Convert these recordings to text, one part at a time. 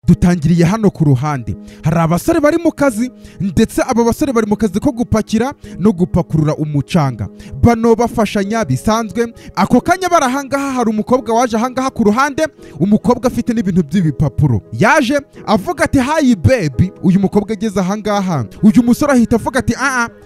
dutangiriye hano ku ruhande hari abasore bari mu kazi ndetse aba basore bari mu kazi ko gupakira no gupakurura umucanga bano bafashanya bisanzwe ako kanya barahangaha hari umukobwa waje ahangaha ku ruhande umukobwa afite n'ibintu by'ibipapuro yaje avuga ati hi baby uyu mukobwa ageze ahangaha uyu musore ahita avuga ati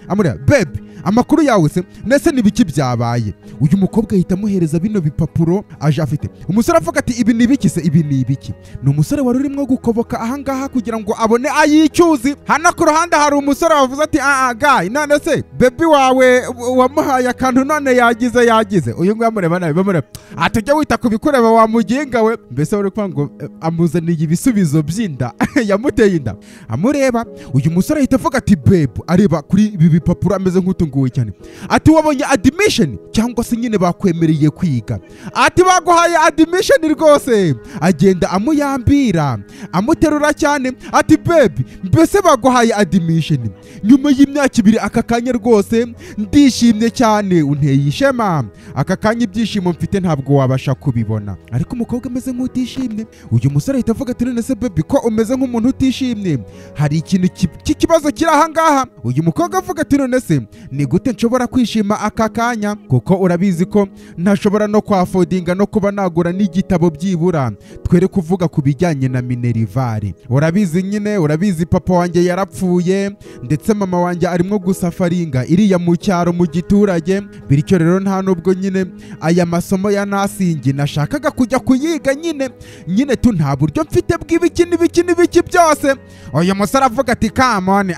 amure baby amakuru yawe se nese nibiki byabaye uyu mukobwa ahita amuhereza bino bipapuro aje afite umusore avuga ati ibi nibiki se ibi nibiki ni umusore wari urimo gukoboka ahangaha kugira ngo abone ayicyuzi hano ku ruhande hari umusore wavuze ati guy none se baby wawe wamuhaye akantu none yagize uyu nguyu amureba nawe bamureba atujya wita ku bikureba wamuginga we mbese wari kuvuga ngo amuzaniye ibisubizo by'inda yamuteye inda amureba uyu musore ahita avuga ati babe areba kuri ibi bipapuro ameze nk'utunguwe cyane ati wabonye admission cyangwa se nyine bakwemereye kwiga ati baguhaye admission rwose agenda amuyambira amuterura cyane ati babe mbese baguhaye admission nyuma y'imyaka 2 aka kanya rwose ndishimye cyane unteye ishema aka kanya ibyishimo mfite ntabwo wabasha kubibona ariko umukobwa ameze nk'utishimye uyu musore ahita avuga ati none se baby ko umeze nk'umuntu utishimye hari ikintu cy'ikibazo kiri ahangaha uyu mukobwa avuga ati none se ni gute nshobora kwishima aka kanya kuko urabizi ko ntashobora no kwafodinga no kuba nagura n'igitabo byibura twere kuvuga ku bijyanye na minerivare urabizi nyine urabizi papa wanjye yarapfuye ndetse mama wanjye arimo gusafaringa iriya mu cyaro mu giturage bityo rero nta nubwo nyine aya masomo ya nasingi nashakaga kujya kuyiga nyine tu nta buryo mfite bw'ibiki byose uyu musore avuga ati come on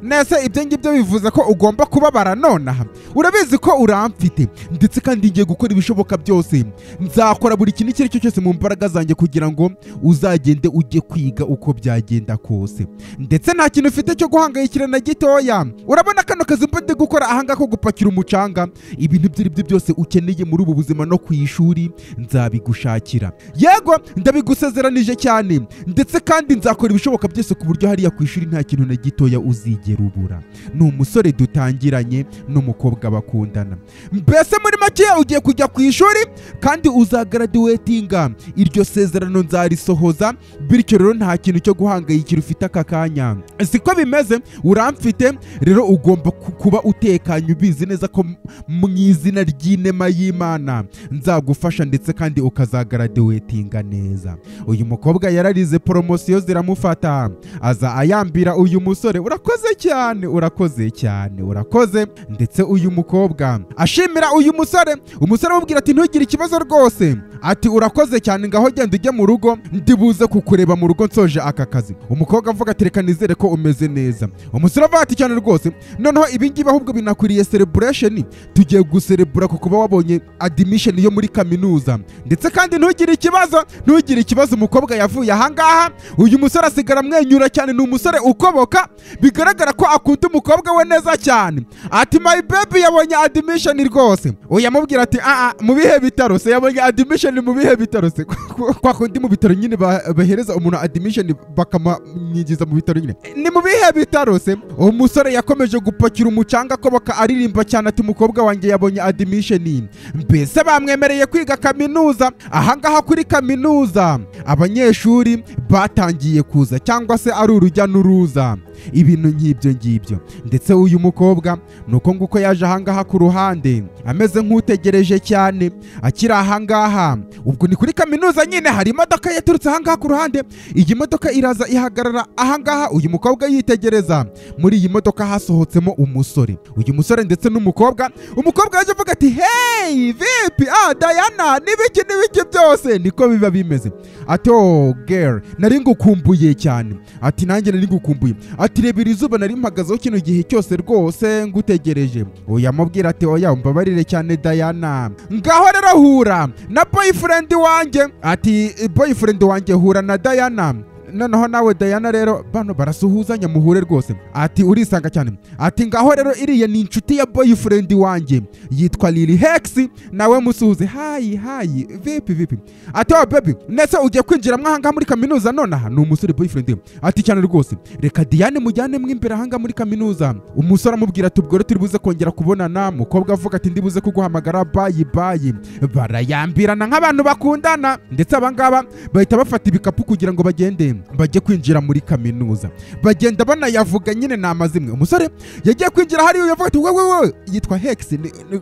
nese ibyo ngibyo bivuze ko ugomba kubabara nonaha urabizi ko uramfite ndetse kandi ngiye gukora ibishoboka byose nzakora buri kintu icyo aricyo cyose mu mbaraga zanjye kugira ngo uzagende ujye kwiga uko byagenda kose ndetse nta kintu ufite cyo guhangayikira na gitoya urabona kano kazi mba gukora ahanga ko gupakira umucanga ibintu by'ibyo byose ukeneye muri ubu buzima no ku ishuri nzabigushakira yego ndabigusezeranije cyane ndetse kandi nzakora ibishoboka byose ku buryo hariya ku ishuri nta kintu na gitoya uzigera ubura ni umusore dutangiranye n'umukobwa bakundana mbese muri make ugiye kujya ku ishuri kandi uzagraduatinga iryo sezerano nzarisohoza bityo rero nta kintu cyo guhangayikira ufite aka kanya siko bimeze uramfite rero ugomba kuba utekanye ubizi neza ko mu izina ry'inema y'Imana nzagufasha ndetse kandi ukazagraduatinga neza uyu mukobwa yararize promosiyo ziramufata aza ayambira uyu musore urakoze ndetse uyu mukobwa ashimira uyu musore umusore amubwira ati ntugire ikibazo rwose ati urakoze cyane ngaho genda ujye mu rugo ndibuze kukureba mu rugo nsoje aka kazi umukobwa avuga ati reka nizere ko umeze neza umusore avuga ati cyane rwose noneho ibingibi ahubwo binakwiriye celebration tugiye guserebura kuko kuba wabonye admission yo muri kaminuza ndetse kandi ntugire ikibazo umukobwa yavuye ahangaha uyu musore asigara amwenyura cyane ni umusore ukoboka bigaragara ko akunda umukobwa we neza cyane ati my baby yabonye admission rwose uyamubwira ati mu bihe bitaro se yabonye admission mu bihe bitaro se kwa kundi mu bitaro nyine bahereza umuntu admission bakamwinjiza mu bitaro nyine ni mu bihe bitaro se umusore yakomeje gupakira umucanga akoboka aririmba cyane ati umukobwa wanjye yabonye admission mbese bamwemereye kwiga kaminuza ahangaha kuri kaminuza abanyeshuri batangiye kuza cyangwa se ari urujya n'uruza ibintu nk'ibyo ngibyo ndetse uyu mukobwa nuko nguko yaje ahangaha ku ruhande ameze nk'utegereje cyane akiri ahangaha ubwo ni kuri kaminuza nyine hari imodoka yaturutse ahangaha ku ruhande iyi modoka iraza ihagarara ahangaha uyu mukobwa yitegereza muri iyi modoka hasohotsemo umusore uyu musore ndetse n'umukobwa yaje avuga ati hey vipi Diana nibiki byose niko biba bimeze ati girl nari ngukumbuye cyane ati nanjye nari ngukumbuye ati rebera izuba nari mpagazeho kino gihe cyose rwose ngutegereje uyamubwira ati oya umbabarire cyane Diana ngaho rero hura na boyfriend wanjye ati boyfriend wanjye hura na Diana noneho nawe Diana rero bano barasuhuzanya muhure rwose ati urisanga cyane ati ngaho rero iriya ni inshuti ya boyfriend wanjye yitwa Lily Hex nawe musuhuze hi vipi ati wa baby nese ugiye kwinjira mwahanga muri kaminuza nonaha ni umusore boyfriend ati cyane rwose reka Diane mujyane mwimbere ahanga muri kaminuza umusore amubwira ati ubwo turi buze kongera kubonana mukobwa avuga ati ndibuze kuguhamagara bye barayambirana nk'abantu bakundana ndetse abangaba bahita bafata ibikapu kugira ngo bagende bajye kwinjira muri kaminuza. Bagenda banayavuga nyine ni amazimwe. Umusore yagiye kwinjira hariya yavuga ati wewe yitwa Hex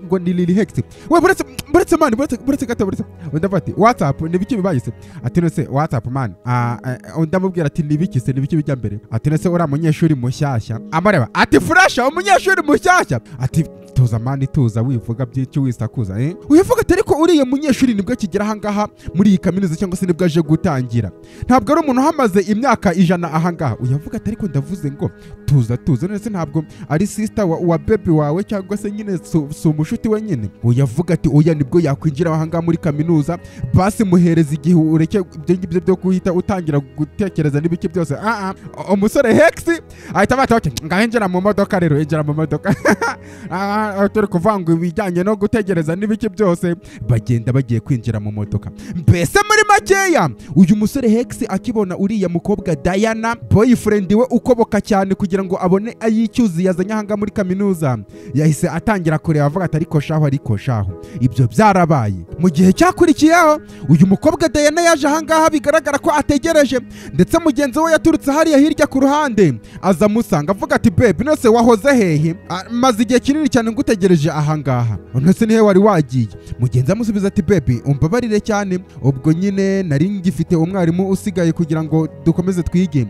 ngo ni Lily Hex. We buretse man buretse gato buretse. Ndavuga ati WhatsApp ni biki bibayise? Ati nese WhatsApp man. Ndamubwira ati ni biki se ni biki bijya mbere? Ati nese uri umunyeshuri mushyashya. Amareba ati Flasha umunyeshuri mushyashya. Ati tuza mani tuza wivuga by'icyo wisakuza uyavuga ati ariko uriye munyeshuri nibwo kigera ahangaha muri iyi kaminuza cyangwa se nibwo aje gutangira, ntabwo ari umuntu hamaze imyaka 100 ahangaha. Uyavuga ati ariko ndavuze ngo tuza nese ntabwo ari sister wa baby wawe cyangwa se nyine so mushuti we nyine. Uyavuga ati oya nibwo yakwinjira ahangaha muri kaminuza, basi muhereza igihe ureke ibyo byo guhita utangira gutekereza n'ibiki byose. Umusore Hex ahita bata ati ngahenjera mu modoka rero enjera mu modoka turi kuvanga ibijyanye no gutegereza n'ibiki byose. Bagenda bagiye kwinjira mu modoka. Mbese muri makeya uyu musore Hex akibona uriya mukobwa Diana boyfriend we ukoboka cyane kugira ngo abone ayicyuzi yazanye ahanga muri kaminuza, yahise atangira kureba avuga ati ariko shaho ibyo byarabaye. Mu gihe cyakurikiyeho uyu mukobwa Diana yaje ahangaha bigaragara ko ategereje, ndetse mugenzi we yaturutse hariya hirya ku ruhande aza musanga avuga ati babe nose wahoze hehe, maze igihe kinini cyane ngutegereje ahangaha, nose nihe wari wagiye? Mugenzi amusubiza ati babe umbabarire cyane, ubwo nyine nari ngifite umwarimu usigaye kugira ngo dukomeze twige,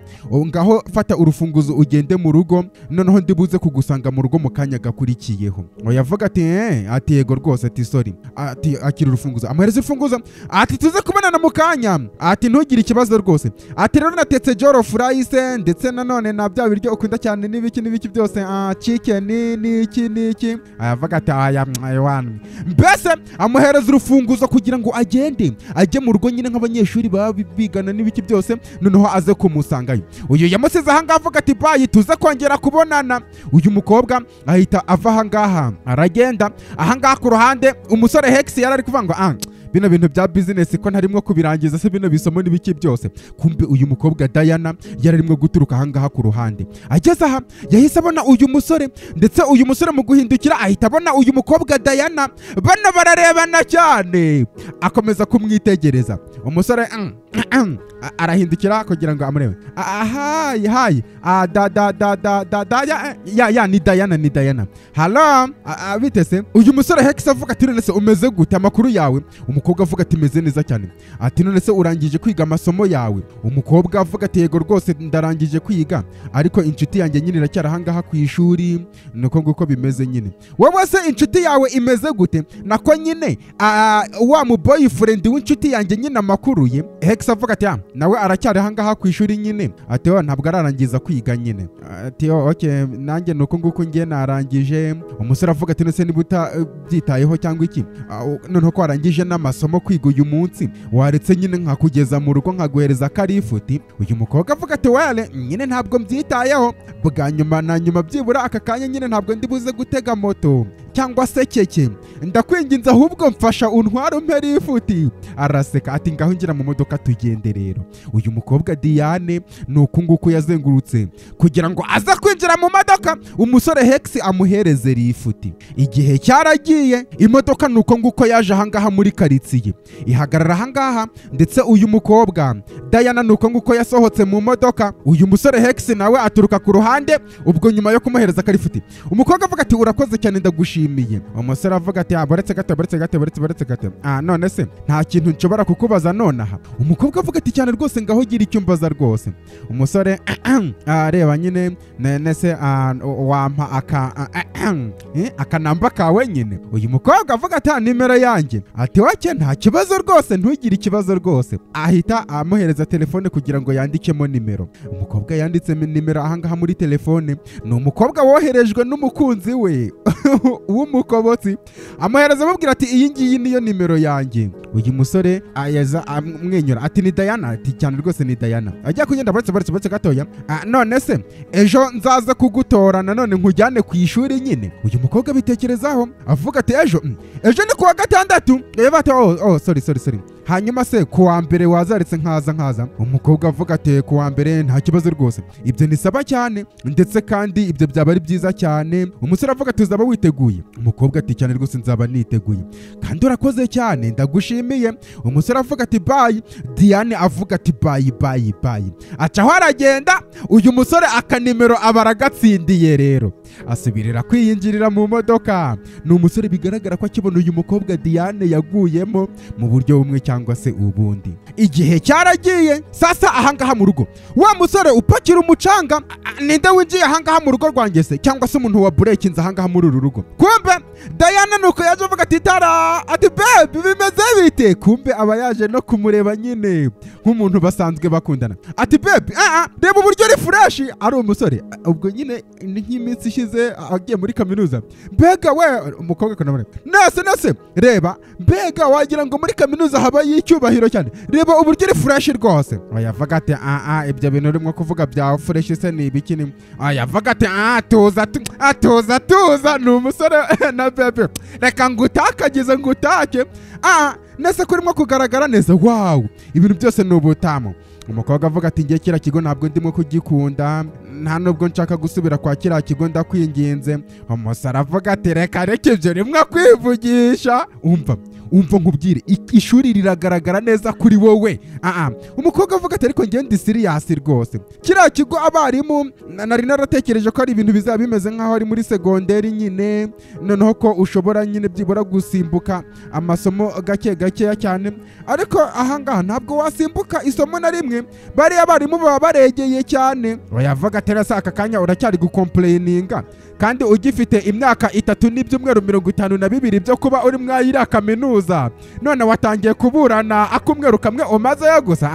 ngaho fata urufunguzo ugende mu rugo, noneho ndibuze kugusanga mu rugo mu kanya gakurikiyeho. Yavuga ati yego rwose, ati sorry, ati akira urufunguzo, amuhereza urufunguzo, ati tuze kubonana mu kanya, ati ntugire ikibazo rwose, ati rero natetse joro fries ndetse nanone na bya biryo ukunda cyane n'ibiki byose, chicken niki. Ayavuga ati wana mbese amuhereza urufunguzo kugira ngo agende ajye mu rugo nyine nk'abanyeshuri baba bigana n'ibiki byose, noneho aze kumusangayo. Uyu yamusize ahangaha avuga ati bayi tuze kongera kubonana. Uyu mukobwa ahita ava ahangaha aragenda. Ahangaha ku ruhande umusore Hex yari ari kuvuga ngo bino bintu bya business ko ntarimwo kubirangiza se bino bisomo n'ibiki byose. Kumbe uyu mukobwa Diana yararimwo guturuka ahangaha ku ruhande. Ageze aha yahise abona uyu musore, ndetse uyu musore mu guhindukira ahita abona uyu mukobwa Diana, bana bararebana cyane, akomeza kumwitegereza. Umusore arahindukira kugira ngo amurebe. Hayi ni Diana. Hello bitese. Uyu musore Hex avuga ati none se umeze gute, amakuru yawe? Umukobwa avuga ati meze neza cyane. Ati none se urangije kwiga amasomo yawe? Umukobwa avuga ati yego rwose ndarangije kwiga, ariko inshuti yanjye nyine iracyari ahangaha ku ishuri, nuko nguko bimeze nyine. Wowe se inshuti yawe imeze gute? Nako nyine wa mu boyfriend w'inshuti yanjye nyine amakuru ye. Hex avuga ati nawe aracyari ahangaha ku ishuri nyine. Ati ntabwo ararangiza kwiga nyine. Ati okay nanjye nuko nguko ngiye narangije. Umusore avuga ati nese niba byitayeho cyangwa iki, noneho ko arangije n'amasomo kwiga uyu munsi, waretse nyine nkakugeza mu rugo nkaguhereza karifuti. Uyu mukobwa avuga ati wale nyine ntabwo mbyitayeho, bwa nyuma na nyuma byibura aka kanya nyine ntabwo ndibuze gutega moto cyangwa se keke, ndakwinginze ahubwo mfasha untwara umpera ifuti. Araseka ati ngaho ngira mu modoka tugende rero. Uyu mukobwa Diane nuko nguko yazengurutse kugira ngo aza kwinjira mu modoka, umusore Hex amuhereze ifuti. Igihe cyaragiye, imodoka nuko nguko yaje ahangaha muri karitsiye ihagarara ahangaha, ndetse uyu mukobwa Diana nuko nguko yasohotse mu modoka. Uyu musore Hex nawe aturuka ku ruhande, ubwo nyuma yo kumuhereza karifuti umukobwa avuga ati urakoze cyane ndagushimiye. Umusore avuga ati boretse gato. None se nta kintu nshobora kukubaza nonaha? Umukobwa avuga ati cyane rwose ngaho gira icyo mbaza rwose. Umusore reba nyine nese wampa akanamba kawe nyine. Uyu mukobwa avuga ati nimero yanjye. Ati wake nta kibazo rwose, ntugire ikibazo rwose. Ahita amuhereza telefone kugira ngo yandikemo nimero. Umukobwa yanditse nimero ahangaha muri telefone. Ni umukobwa woherejwe n'umukunzi we w'umukobotsi, amuhereza amubwira ati iyi ngiyi niyo nimero yanjye. Uyu musore ayaza amwenyura ati ni Diana. Ati cyane rwose ni Diana. Ajya kugenda baretse gatoya. None se ejo nzaza kugutora nanone nkujyane ku ishuri nyine. Uyu mukobwa bitekerezaho avuga ati ejo ni kuwa gatandatu. Ati sorry hanyuma se ku wa mbere wazaretse nkaza umukobwa avuga ati ku wa mbere nta kibazo rwose, ibyo ni saba cyane ndetse kandi ibyo byaba ari byiza cyane. Umusore avuga ati uzaba witeguye? Umukobwa ati cyane rwose nzaba niteguye kandi urakoze cyane ndagushimiye. Umusore avuga ati bye. Diane avuga ati bye. Acaho aragenda, uyu musore akanimero aba aragatsindiye rero asubirira kwiyinjirira mu modoka. Ni umusore bigaragara ko akibona uyu mukobwa Diane yaguyemo mu buryo bumwe cyangwa se ubundi. Igihe cyaragiye sasa, ahangaha mu rugo wa musore upakira umucanga, ninde winjiye ahangaha mu rugo rwanjye se, cyangwa se umuntu wa burekinze ahangaha muri uru rugo? Kumbe Diane nuko yaje avuga ati tara, ati babe bimeze bite? Kumbe aba yaje no kumureba nyine nk'umuntu basanzwe bakundana. Ati babe reba uburyo ari fresh. Ari umusore ubwo nyine ni nk'iminsi ishize agiye muri kaminuza. Mbega we umukobwa kanamure nase reba, mbega wagira ngo muri kaminuza haba y'icyubahiro cyane, reba uburyo ari fresh rwose. Ayavuga ati ibyo bintu urimo kuvuga bya fresh se ni ibiki? Ni ayavuga ati tuza ni umusore na bebe, reka ngutakagize ngutake nese ko urimo kugaragara neza. Wow, ibintu byose ni ubutamu. Umukobwa avuga ati ngiye kira kigo ntabwo ndimo kugikunda, nta nubwo nshaka gusubira kwa kira kigo ndakwinginze. Umusore avuga ati reka ibyo rimwe kwivugisha. Umva nkubwire, ishuri riragaragara neza kuri wowe. Umukobwa avuga ati ariko ngiye ndi serious rwose. Kira kigo abarimu nari naratekereje ko ari ibintu bizaba bimeze nkaho ari muri segonderi nyine, noneho ko ushobora nyine byibura gusimbuka amasomo gake cyane, ariko ahangaha ntabwo wasimbuka isomo na rimwe, bari abarimu baba baregeye cyane. Yavuga ati rasa aka kanya uracyari gukomplaininga kandi ugifite imyaka 3 n'ibyumweru 52 byo kuba uri mwayira kaminuza, none watangiye kuburana akumweru kamwe umazeyo gusa.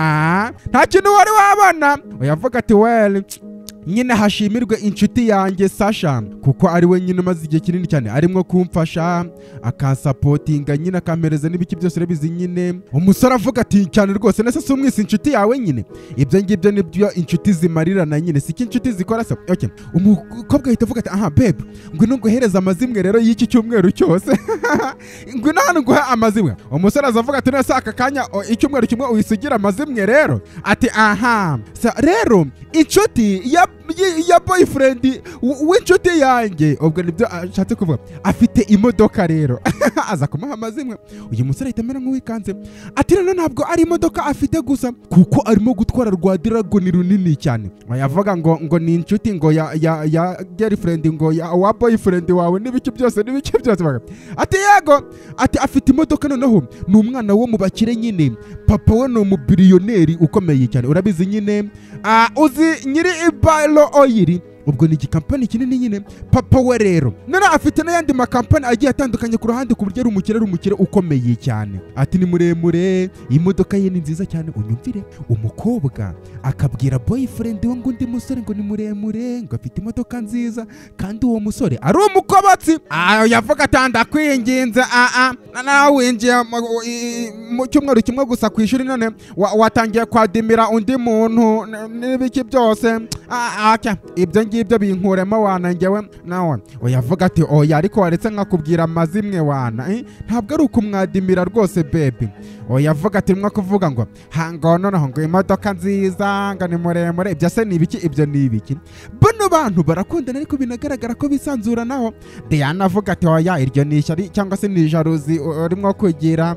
Nta kintu wari wabana. Yavuga ati well nyine hashimirwe inshuti yanjye Sasha, kuko ari we nyine umaze igihe kinini cyane arimo kumfasha akansapotinga nyine akampereza n'ibiki byose rebizi nyine. Umusore avuga ati cyane rwose nese si umwisi inshuti yawe nyine, ibyo ngibyo nibyo inshuti zimarirana nyine, siki inshuti zikora se. Okay, umukobwa ahita avuga ati babe ngwino nguhereza amazimwe rero y'iki cyumweru cyose ngwino hano nguhe amazimwe. Umusore azavuga ati nese aka kanya icyumweru kimwe uyisugira amazimwe rero. Ati rero inshuti ya boyfriend w'inshuti yanjye, ubwo nibyo ashatse kuvuga, afite imodoka rero aza kumuha amazimwe. Uyu musore ahita amera nk'uwikanze ati rero ntabwo ari imodoka afite gusa, kuko arimo gutwara rwa Dragon runini cyane. Yavuga ngo ni inshuti ngo ya girlfriend ngo wa boyfriend wawe n'ibiki byose. Ati yego, ati afite imodoka, noneho ni umwana wo mu bakire nyine, papa we ni umubiliyoneri ukomeye cyane, urabizi nyine uzi nyiri Ibalo Oil, ubwo ni igikampani kinini nyine. Papa we rero none afite n'ayandi makampani agiye atandukanye ku ruhande, ku buryo ari umukire ukomeye cyane. Ati ni muremure, imodoka ye ni nziza cyane. Unyumvire, umukobwa akabwira boyfriend we ngo undi musore ngo ni muremure, ngo afite imodoka nziza, kandi uwo musore ari umukobatsi. Yavuga ati ndakwinginze nawe winjiye mu cyumweru kimwe gusa ku ishuri, none watangiye kwadimira undi muntu n'ibiki byose. Ibyo ngibyo binkuremo wana njyewe nawe. Yavuga ati oya ariko waretse nkakubwira amazimwe wana, ntabwo ari ukumwadimira rwose baby. Yavuga ati mwa kuvuga ngo noneho ngo imodoka nziza ngo ni muremure, ibyo se ni ibiki? Ibyo ni ibiki? Bano bantu barakundana ariko binagaragara ko bisanzuranaho. Diana avuga ati oya iryo ni ishyari cyangwa se ni jalousie urimo kugira,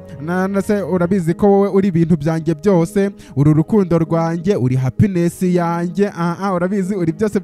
nase urabizi ko wowe uri ibintu byanjye byose, uri urukundo rwanjye, uri happiness yanjye, urabizi uri byose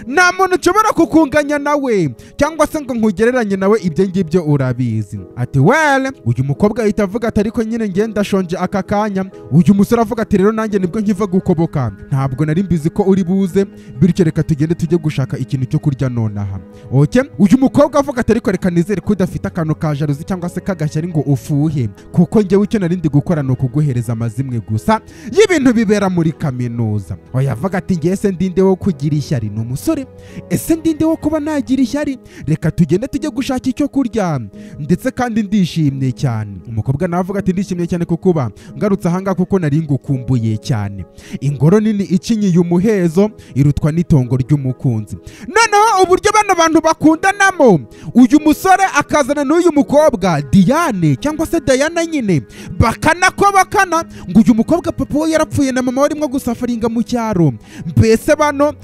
nta muntu nshobora kukunganya nawe cyangwa se ngo nkugereranye nawe, ibyo ngibyo urabizi. Ati well, uyu mukobwa ahita avuga ati ariko nyine ngenda ndashonje aka kanya. Uyu musore avuga ati rero nanjye nibwo nkiva gukoboka, ntabwo nari mbizi ko uri buze, bityo reka tugende tujye gushaka ikintu cyo kurya nonaha. Okay, uyu mukobwa avuga ati ariko reka nizere ko udafite akantu ka jalousie cyangwa se kagashyari ngo ufuhe, kuko njyewe icyo nari ndi gukora ni ukuguhereza amazimwe gusa y'ibintu bibera muri kaminuza. Yavuga ati ngiye se ndinde wo kugira ishyari? Ni umusore, ese ndinde wo kuba nagira ishyari? Reka tugende tujye gushaka icyo kurya, ndetse kandi ndishimye cyane. Umukobwa nawe avuga ati ndishimye cyane kukuba ngarutse ahangaha kuko nari ngukumbuye cyane. Ingoro nini icinyiye umuhezo irutwa n'itongo ry'umukunzi. Noneho uburyo bano bantu bakundanamo, uyu musore akazana n'uyu mukobwa Diane cyangwa se Diana nyine, bakana ngo uyu mukobwa papa we yarapfuye na mama warimo gusafaringa mu cyaro. Mbese bano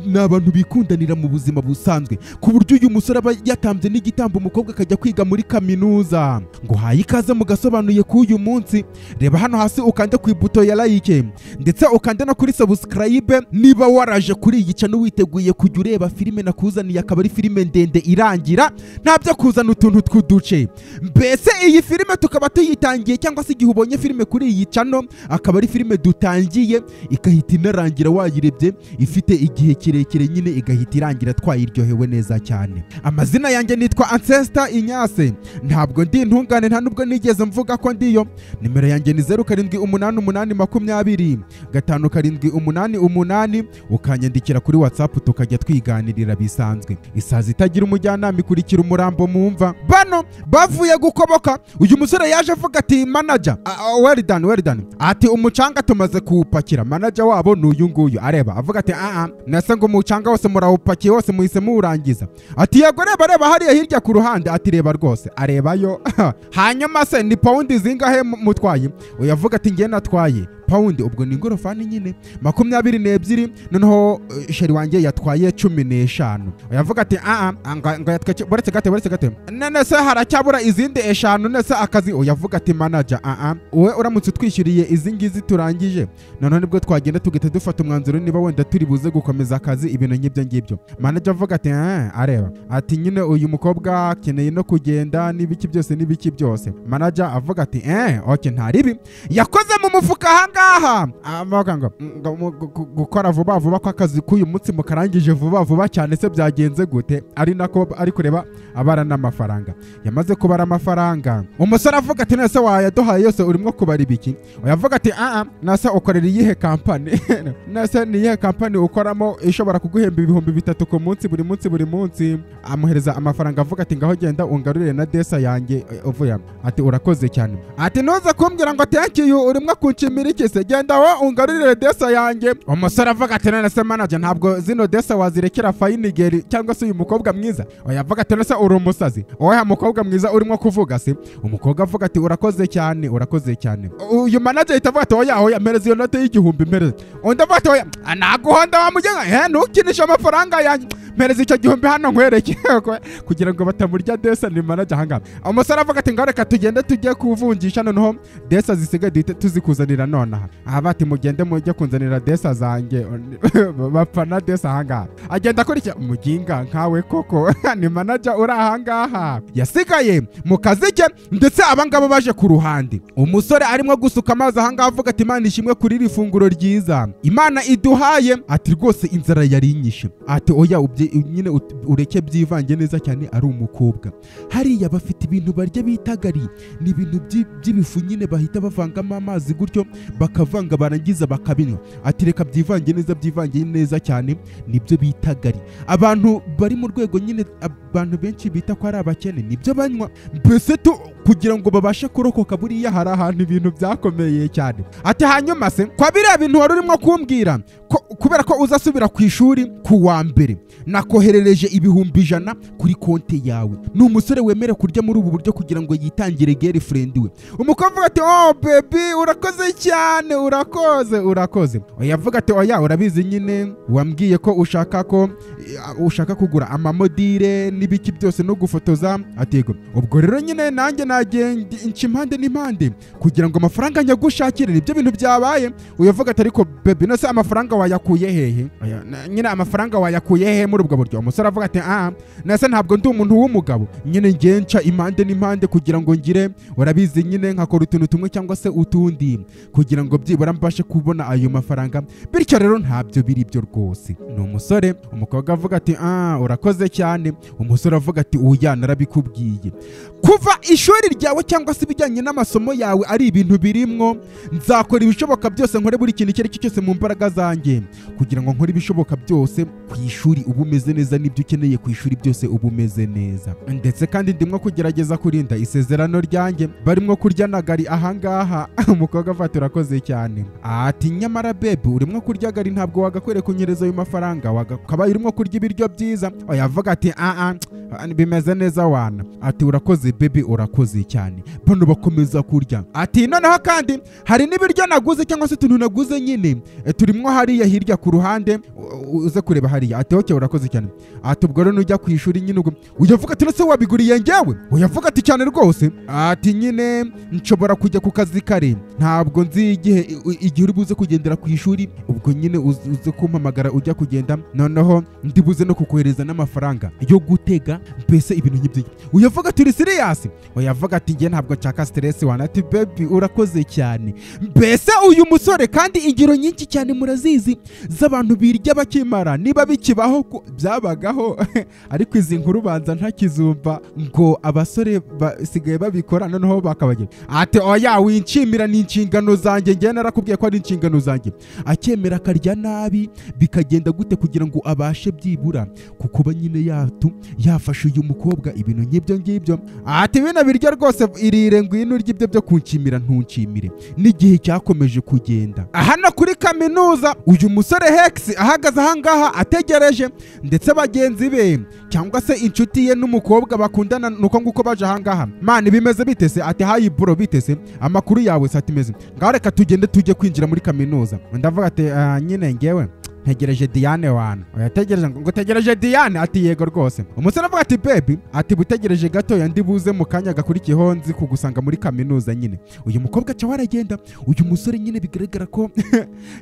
ni abantu bikundanira mu buzima busanzwe, ku buryo uyu musore aba yatambye n'igitambo umukobwa akajya kwiga muri kaminuza. Ngo haye ikaze mu gasobanuye k'uyu munsi, reba hano hasi ukande ku ibuto ya like ndetse ukande no kuri subscribe niba waraje kuri iyi channel witeguye kujya ureba filime nakuzaniye, akaba ari filime ndende irangira ntabyo kuzana utuntu tw'uduce. Mbese iyi filime tukaba tuyitangiye, cyangwa se igihe ubonye filime kuri iyi channel akaba ari filime dutangiye ikahita inarangira wayirebye ifite igihe kirekire nyine igahita irangira twayiryohewe neza cyane. Amazina yanjye nitwa Ancestor Inyase, ntabwo ndi intungane nta nubwo nigeze mvuga ko ndiyo. Nimero yanjye ni 0788205788, ukanyandikira kuri WhatsApp tukajya twiganirira bisanzwe. Isazi itagira umujyanama ikurikira umurambo mumva. Bano bavuye gukoboka, uyu musore yaje avuga ati manager, well done, ati umucanga tumaze kuwupakira. Manager wabo n'uyu nguyu areba avuga ati nase ngo umucanga wose murawupakiye wose muhise muwurangiza. Ati yego reba hariya hirya ku ruhande. Ati reba rwose, arebayo. Hanyuma se ni paundi zingahe mutwaye? Uyavuga ati ngiye natwaye paundi, ubwo ni ingorofani nyine 22, noneho sheri wanjye yatwaye 15. Uyavuga ati ngo yatwaye boretse gate none se haracyabura izindi 5 nese akazi. Uyavuga ati manager we uramutse twishyuriye izi ngizi turangije, noneho nibwo twagenda tugita dufata umwanzuro niba wenda turi buze gukomeza akazi ibintu nk'ibyo ngibyo. Manager avuga ati areba ati nyine uyu mukobwa akeneye no kugenda n'ibiki byose. Manager avuga ati okay ntaribi, yakoze mu mufuka ahangaha amavuga ngo gukora vuba ko akazi k'uyu munsi mukarangije vuba cyane. Se byagenze gute? Ari nako ari kureba abara n'amafaranga. Yamaze kubara amafaranga, umusore avuga ati nese wayaduhaye yose urimo kubara ibiki? Uyavuga ati nase ukorera iyihe kampani? Nase ni iyihe kampani ukoramo ishobora kuguhemba 3,000 ku munsi buri munsi? Amuhereza amafaranga avuga ati ngaho genda ungarurire na desa yanjye uvuye. Ati urakoze cyane. Ati noza kumbwira ngo thank you urimo kunshimira iki se? Genda wo ungarurire desa yanjye. Umusore avuga ati nese manager ntabwo zino desa wazirekera Fayinigeri cyangwa se uyu mukobwa mwiza? Uyavuga ati nese uri umusazi oya mukobwa mwiza urimo kuvuga se? Umukobwa avuga ati urakoze cyane. Uyu manager itavuga ati oya mpereza iyo note y'igihumbi mpereza. Undi avuga ati oya naguhonda wamugenga ntukinisha amafaranga yanjye, mpereza icyo gihumbi hano nkwereke kugira ngo batamurya desa. Ni manager hanga. Umusore avuga ati ngareka tugende tujye kuvunjisha, noneho desa zisigaye tuzikuzanira nonaha. Bati mugende mujye kunzanira desa zanjye bapana desa hanga. Agenda kuri cyo muginga nkawe koko. Ni manager uri ahangaha yasigaye mu kazi ke, ndetse abangabo baje ku ruhande. Umusore arimo gusuka amazi ahangaha avuga ati Imana ishimwe kuri iri funguro ryiza Imana iduhaye. Ati rwose inzara yari inyishe. Ati oya nyine ureke byivange neza cyane, ari umukobwa hariya bafite ibintu barya bitagari, ni ibintu by'ibifu nyine bahita bavangamo amazi gutyo bakavanga barangiza bakabinywa. Ati reka byivange neza cyane, nibyo bitagari. Abantu bari mu rwego nyine abantu benshi bita ko ari abakene nibyo banywa. Mbese kugira ngo babashe kurokoka buriya hari ahantu ibintu byakomeye cyane. Ati hanyuma se kwa biriya bintu wari urimo kumbwira kubera ko uzasubira ku ishuri ku wa mbere nakoherereje 100,000 kuri konti yawe. Ni umusore wemera kurya muri ubu buryo kugira ngo yitangire girlfriend we. Umukobwa ati baby urakoze cyane, urakoze. Yavuga ati oya urabizi nyine wambwiye ko ushaka kugura amamodire n'ibiki byose no gufotoza. Atego ubwo rero nyine nanjye nagenda impande n'impande kugira ngo amafaranga nyagushakire. Nibyo bintu byabaye. Uyavuga ati ariko baby nase amafaranga wayakuye hehe? Nyine amafaranga wayakuye hehe muri ubwo buryo? Umusore avuga ati nase ntabwo ndi umuntu w'umugabo, nyine ngenca impande n'impande kugira ngo ngire urabizi nyine nkakora utuntu tumwe cyangwa se utundi kugira ngo byibura mbashe kubona ayo mafaranga. Bityo rero ntabyo biri byo rwose. Ni umusore. Umukobwa avuga ati urakoze cyane. Umusore avuga ati oya narabikubwiye kuva ishuri ryawe cyangwa se ibijyanye n'amasomo yawe ari ibintu birimwo, nzakora ibishoboka byose nkore buri kintu icyo cyose mu mbaraga zanjye kugira ngo nkore ibishoboka byose ku ishuri uba umeze neza, n'ibyo ukeneye ku ishuri byose uba umeze neza, ndetse kandi ndimwo kugerageza kurinda isezerano ryanjye. Barimo kurya nagari ahangaha umukobwa afata urakoze cyane. Ati nyamara bebe urimo kurya gari ntabwo wagakwiriye kunyereza ayo mafaranga, wakaba urimo kurya ibiryo byiza. Yavuga ati bimeze neza wana. Ati urakoze bebe urakoze cyane. Bano bakomeza kurya. Ati noneho kandi hari n'ibiryo naguze cyangwa se utuntu naguze nyine turimo hariya hirya ku ruhande uze kureba hariya. Ati oke urakoze cyane. Ati ubwo rero nujya ku ishuri nyine uyavuga ati nase wabiguriye njyewe? Uyavuga ati cyane rwose. Ati nyine nshobora kujya ku kazi kare, ntabwo nzi igihe uri buze kugendera ku ishuri, ubwo nyine uze kumpamagara ujya kugenda, noneho ndibuze no kukohereza n'amafaranga yo gutega, mbese ibintu nk'ibyo. Uyavuga ati uri serious? Uyavuga ati njye ntabwo nshaka stress wana. Ati baby urakoze cyane. Mbese uyu musore kandi ingero nyinshi cyane murazizi z'abantu birya bakimara, niba bikibaho byabagaho ariko izi nkuru banza ntakizumva ngo abasore basigaye babikora noneho bakabagira. Ati oya winshimira ni inshingano zanjye, njye narakubwiye ko ari inshingano zanjye. Akemera akarya nabi bikagenda gute kugira ngo abashe byibura kukuba nyine yafashe uyu mukobwa ibintu nk'ibyo ngibyo. Ati bino birya rwose irire ngwino urya ibyo byo kunshimira ntunshimire. N'igihe cyakomeje kugenda hano kuri kaminuza, uyu musore Hex ahagaze ahangaha ategereje, ndetse bagenzi be cyangwa se inshuti ye n'umukobwa bakundana nuko nguko baje ahangaha. Mani bimeze bitese? Ati hayi bro bitese, amakuru yawe sati meze? Ngaho reka tugende tujye kwinjira muri kaminuza. Ndavuga ati nyine ngewe ntegereje Diane wana. Yategereje ngo tegereje Diane? Ati yego rwose. Umusore avuga ati baby, ati butegereje gato yandi buze mu kanya gakurikiyeho nzi kugusanga muri kaminuza nyine. Uyu mukobwa cyo waragenda, uyu musore nyine bigaragara ko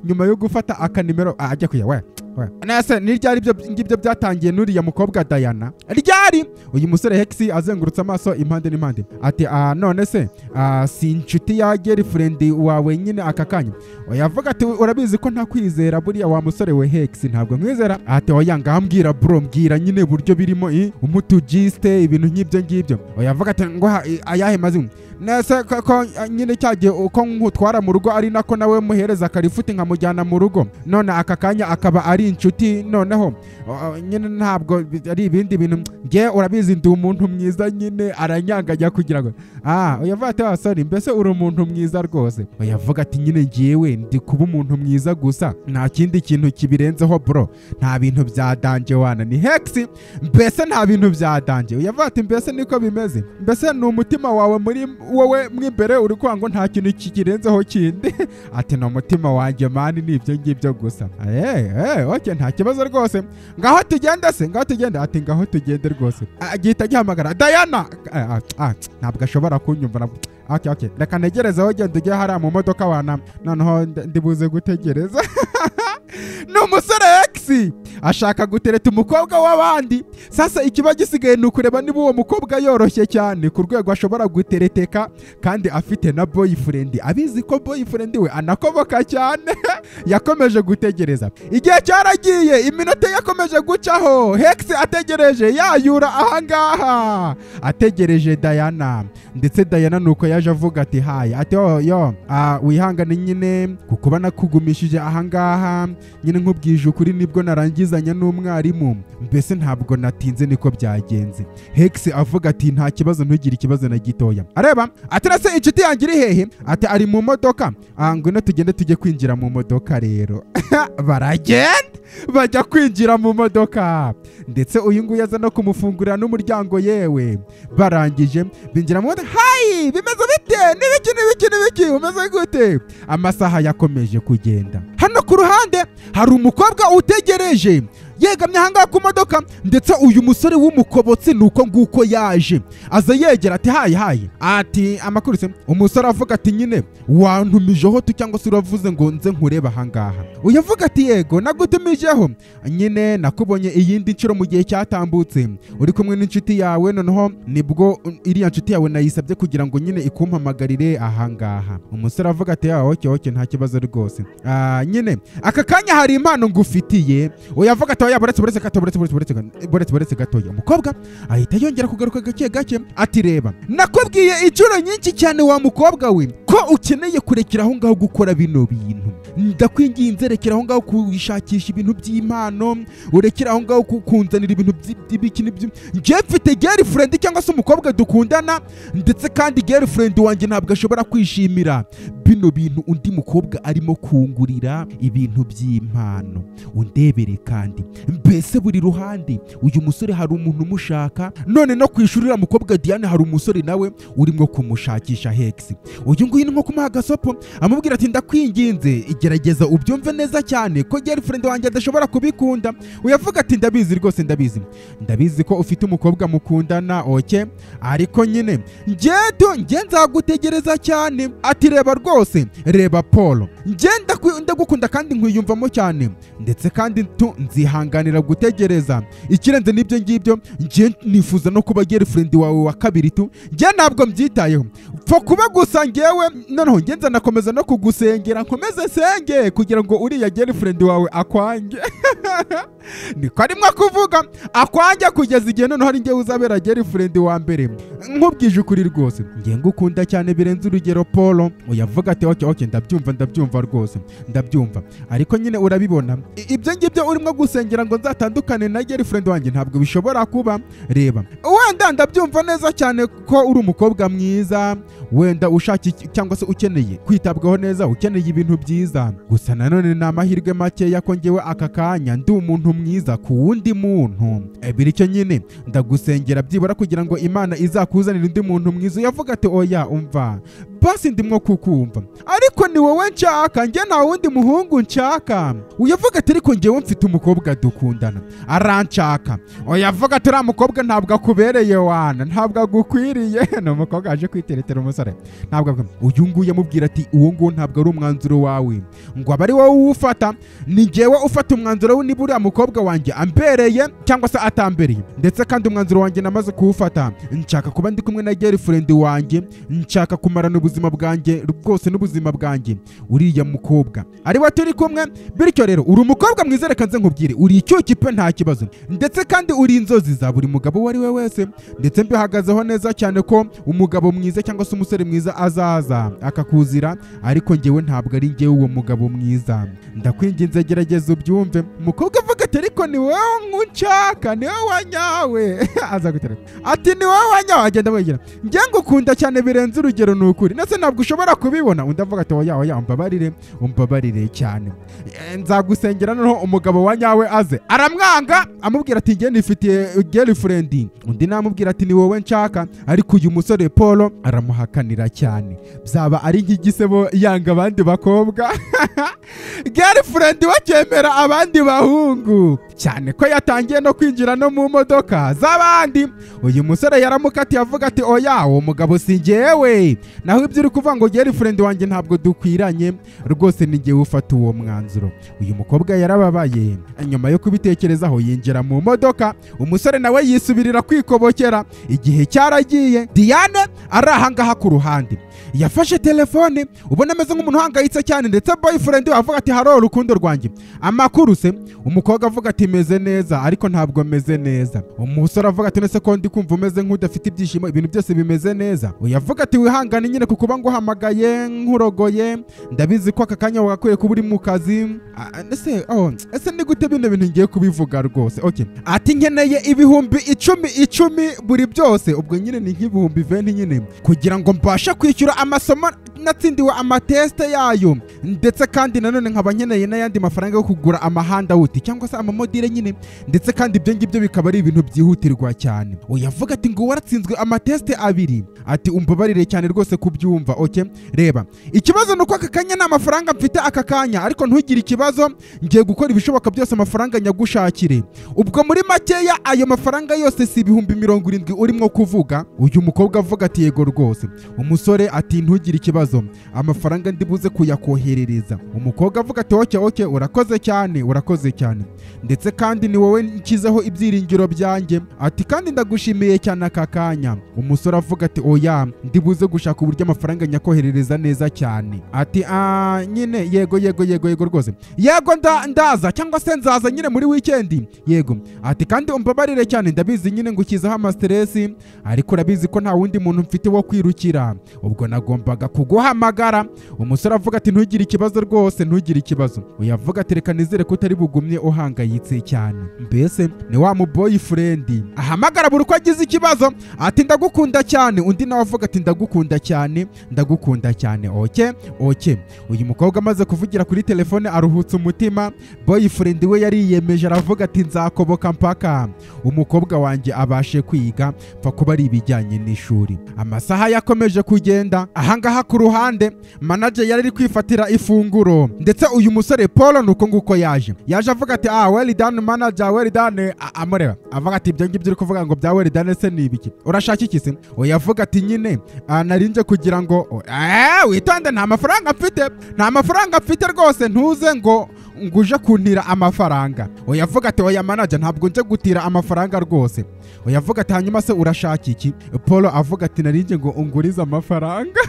nyuma yo gufata akanimero ajya kuya we nese ni ryari ibyo ngibyo byatangiye n'uriya mukobwa Diana ryari? Uyu musore Hex azengurutse amaso impande n'impande. Ati none se si inshuti ya girlfriend wawe nyine aka kanya? Yavuga ati urabizi ko nta kwizera buriya wa musore we Hex, ntabwo nkwizera. Ati oya ngambwira bro, mbwira nyine buryo birimo umutugiste ibintu nk'ibyo ngibyo. Yavuga ati ngo ayahe mazina nese ko nyine cyagiye uko nkutwara mu rugo ari nako nawe muhereza karifuti nkamujyana mu rugo, none aka kanya akaba ari inshuti, noneho nyine ntabwo ari ibindi bintu. Nge urabizi ndi umuntu mwiza nyine aranyangajya kugira ngo uyavuga ati sorry mbese uri umuntu mwiza rwose. Uyavuga ati nyine ngewe ndi kuba umuntu mwiza gusa, nta kindi kintu kibirenzeho bro, nta bintu bya danje wana. Ni Hex mbese nta bintu bya danje? Uyavuga ati mbese niko bimeze? Mbese ni umutima wawe muri wowe mwimbere uri kwango nta kintu kikirenzeho kindi? Ati no mutima wanjye mani nibyo ngibyo gusa. Okay nta kibazo rwose, ngaho tugende se, ngaho tugende. Ati ngaho tugende rwose. Agihita gihamagara Diana. Ntabwo ashobora kunyumva. Okay reka ntegerezeho genda ujye hariya mu modoka wana, noneho ndibuze gutegereza. Ni umusore Hex ashaka gutereta umukobwa w'abandi. Sasa ikiba gisigaye ni ukureba niba uwo mukobwa yoroshye cyane ku rwego ashobora gutereteka kandi afite na boyfriend, abizi ko boyfriend we anakoboka cyane. Yakomeje gutegereza, igihe cyaragiye, iminota yakomeje gucaho. Hex ategereje yayura ahangaha, ategereje Diana, ndetse Diana nuko yaje avuga ati hayi. Ati yo wihangane nyine kukuba nakugumishije ahangaha nyine nkubwije ukuri nibwo narangizanya n'umwarimu, mbese ntabwo natinze niko byagenze. Hex avuga ati nta kibazo ntugire ikibazo na gitoya. Areba ati nase inshuti yanjye iri hehe? Ati ari mu modoka. Ngwino tugende tujye kwinjira mu modoka rero. Baragenda bajya kwinjira mu modoka, ndetse uyu nguyu aza no kumufungurira n'umuryango yewe. Barangije binjira mu modoka. Hayi bimeze bite? Nibiki umeze gute? Amasaha yakomeje kugenda. Hano ku ruhande hari umukobwa utegereje yegamye ahangaha ku modoka, ndetse uyu musore w'umukobotsi nuko nguko yaje aza yegera. Ati hayi. Ati amakuru se? Umusore avuga ati nyine wantumijeho tu cyangwa se uravuze ngo nze nkureba ahangaha? Uyavuga ati yego nagutumijeho nyine, nakubonye iyindi nshuro mu gihe cyatambutse uri kumwe n'inshuti yawe, noneho nibwo iriya nshuti yawe nayisabye kugira ngo nyine ikumpamagarire ahangaha. Umusore avuga ati okay nta kibazo rwose. Nyine aka kanya hari impano ngufitiye. Uyavuga ati buretse gatoya. Umukobwa ahita yongera kugaruka gake. Ati reba nakubwiye inshuro nyinshi cyane wa mukobwa we ko ukeneye kurekera aho ngaho gukora bino bintu, ndakwinginze rekera aho ngaho kwishakisha ibintu by'impano, urekera aho ngaho kunzanira ibintu by'ibikini njye mfite girlfriend cyangwa se umukobwa dukundana, ndetse kandi girlfriend wanjye ntabwo ashobora kwishimira bino bintu undi mukobwa arimo kungurira ibintu by'impano. Undebere kandi mbese buri ruhande uyu musore hari umuntu umushaka, none no kwishurira mukobwa Diane hari umusore nawe urimo kumushakisha Hex. Uyu nguyu ni nko kumuha agasopo amubwira ati ndakwinginze igerageza ubyumve neza cyane ko girlfriend wanjye adashobora kubikunda. Uyavuga ati ndabizi rwose, ndabizi ko ufite umukobwa mukundana, oke, ariko nyine njye nzagutegereza cyane. Ati reba rwose, reba Paul, njye ndagukunda kandi nkwiyumvamo cyane, ndetse kandi nzihanganira gutegereza. Ikirenze n'ibyo ngibyo njye nifuza no kuba girlfriend wawe wa kabiri njye ntabwo mbyitayeho, pfa kuba gusa ngewe noneho njye nzanakomeza no kugusengera, nkomeze senge kugira ngo uriya girlfriend wawe akwange. Niko arimwo kuvuga akwange kugeza igihe noneho ari ngewe uzabera girlfriend wa mbere. Nkubwije ukuri rwose ngiye ngukunda cyane birenze urugero Paul. Uyavuga ati oke ndabyumva rwose, ndabyumva, ariko nyine urabibona ibyo ngibyo urimo gusengera ngo nzatandukane na girlfriend wanjye ntabwo bishobora kuba. Reba wenda ndabyumva neza cyane ko uri umukobwa mwiza, wenda ushaka cyangwa se ukeneye kwitabwaho neza, ukeneye ibintu byiza, gusa nanone ni amahirwe makeya ko ngewe aka kanya ndi umuntu mwiza ku wundi muntu. Bityo nyine ndagusengera byibura kugira ngo Imana izakuzanire undi muntu mwiza. Uyavuga ati oya umva basi ndimwo kukumva, ariko ni wowe nshaka, njye nta wundi muhungu nshaka. Uyavuga ati ariko ngewe mfite umukobwa dukundana aranshaka. Uyavuga ati uriya mukobwa ntabwo akubereye wana, ntabwo agukwiriye. Ni umukobwa aje kwiteretera umusore, ntabwo uyu nguyu amubwira ati uwo nguwo ntabwo ari umwanzuro wawe, ngo aba ari wowe uwufata, ni ngewe ufata umwanzuro niba uriya mukobwa wanjye ambereye cyangwa se atambereye. Ndetse kandi umwanzuro wanjye namaze kuwufata, nshaka kuba ndi kumwe na girlfriend wanjye, nshaka kumarana ubuzima bwanjye rwose n'ubuzima bwanjye uriya mukobwa ari we turi kumwe. Bityo rero uri umukobwa mwiza, reka nze nkubwire uri icyuki pe nta kibazo, ndetse kandi uri inzozi za buri mugabo uwo ari we wese, ndetse mbihagazeho neza cyane ko umugabo mwiza cyangwa se umusore mwiza azaza akakuzira, ariko ngewe ntabwo ari ngewe uwo mugabo mwiza. Ndakwinginze gerageza ubyumve. Umukobwa avuga ati ariko ni wowe nshaka, ni wowe wanyawe. Aza gutereka ati ni wowe wanyawe, agenda amwegera, njye ngukunda cyane birenze urugero, ni ukuri ndetse ntabwo ushobora kubibona. Undi avuga ati oya umbabarire cyane, nzagusengera noneho umugabo wanyawe aze. Aramwanga amubwira ati njye nifitiye girlfriend. Undi namubwira ati ni wowe nshaka, ariko uyu musore Paul aramuhakanira cyane. Byaba ari nk'igisebo yanga abandi bakobwa girlfriend wakemera abandi bahungu, cyane ko yatangiye no kwinjira no mu modoka z'abandi. Uyu musore yaramukatiye avuga ati oya uwo mugabo si njyewe, naho ibyo uri kuvuga ngo girlfriend wanjye ntabwo dukwiranye, rwose ni njyewe ufata uwo mwanzuro. Uyu mukobwa yarababaye, nyuma yo kubitekerezaho yinjira mu modoka. Umusore nawe yisubirira kwikobokera. Igihe cyaragiye, Diane ari ahangaha ku ruhande yafashe telefone, ubona ameze nk'umuntu uhangayitse cyane, ndetse boyfriend we avuga ati haro urukundo rwanjye, amakuru se? Umukobwa avuga ati meze neza, ariko ntabwo meze neza. Umusore avuga ati nese ko ndi kumva umeze nk'udafite ibyishimo, ibintu byose bimeze neza. Uyavuga ati wihangane nyine kukuba nguhamagaye nkurogoye, ndabizi ko aka kanya wagakwiye kuba uri mu kazi. Ese ni gute bino bintu ngiye kubivuga rwose? Ati nkeneye ibihumbi icumi buri byose, ubwo nyine ni nk'ibihumbi 20 nyine, kugira ngo mbashe kwishyura amasomo natsindiwe amateste yayo, ndetse kandi nanone nkaba nkeneye n'ayandi mafaranga yo kugura amahandawuti cyangwa se amamodire nyine, ndetse kandi ibyo ngibyo bikaba ari ibintu byihutirwa cyane. Uyavuga ati ngo waratsinzwe amateste 2. Ati umbabarire cyane rwose kubyumva. Reba ikibazo nuko aka kanya nta mafaranga mfite aka kanya, ariko ntugire ikibazo, ngiye gukora ibishoboka byose amafaranga nyagushakire. Ubwo muri makeya ayo mafaranga yose si ibihumbi 70 urimo kuvuga. Uyu mukobwa avuga ati yego rwose. Umusore ati ntugire ikibazo, amafaranga ndibuze kuyakoherereza. Umukobwa avuga ati urakoze cyane, ndetse ndetse kandi ni wowe nshyizeho ibyiringiro byanjye, ati kandi ndagushimiye cyane aka kanya. Umusore avuga ati oya, ndibuze gushaka uburyo amafaranga nyakoherereza neza cyane. Ati nyine yego rwose, yego ndaza cyangwa se nzaza nyine muri weekend, yego. Ati kandi umbabarire cyane, ndabizi nyine ngukizaho amastresi, ariko urabizi ko nta wundi muntu mfite wo kwirukira, ubwo nagombaga kuguhamagara. Umusore avuga ati ntugire ikibazo rwose, ntugire ikibazo. Uyavuga ati reka nizere ko utari bugumye uhangayitse cyane, mbese ni wa mu boyfriend ahamagara buri uko agize ikibazo, ati ndagukunda cyane. Undi nawe avuga ati ndagukunda cyane. Okay. Uyu mukobwa amaze kuvugira kuri telefone aruhutse umutima. Boyfriend we yariyemeje, aravuga ati nzakoboka mpaka umukobwa wanjye abashe kwiga, pfa kuba ari ibijyanye n'ishuri. Amasaha yakomeje kugenda. Ahangaha ku ruhande manager yari ari kwifatira ifunguro, ndetse uyu musore Paul nuko nguko yaje avuga ati well done manager, well done. Amureba avuga ati ibyo ngibyo uri kuvuga ngo bya well done se ni ibiki, urashaka iki se? Uyavuga ati nyine narinje kugira ngo witonde, nta mafaranga mfite rwose, ntuze ngo uje kuntira amafaranga. Uyavuga ati oya manager, ntabwo nje gutira amafaranga rwose. Uyavuga ati hanyuma se urashaka iki? Paul avuga ati narinje ngo ungurize amafaranga.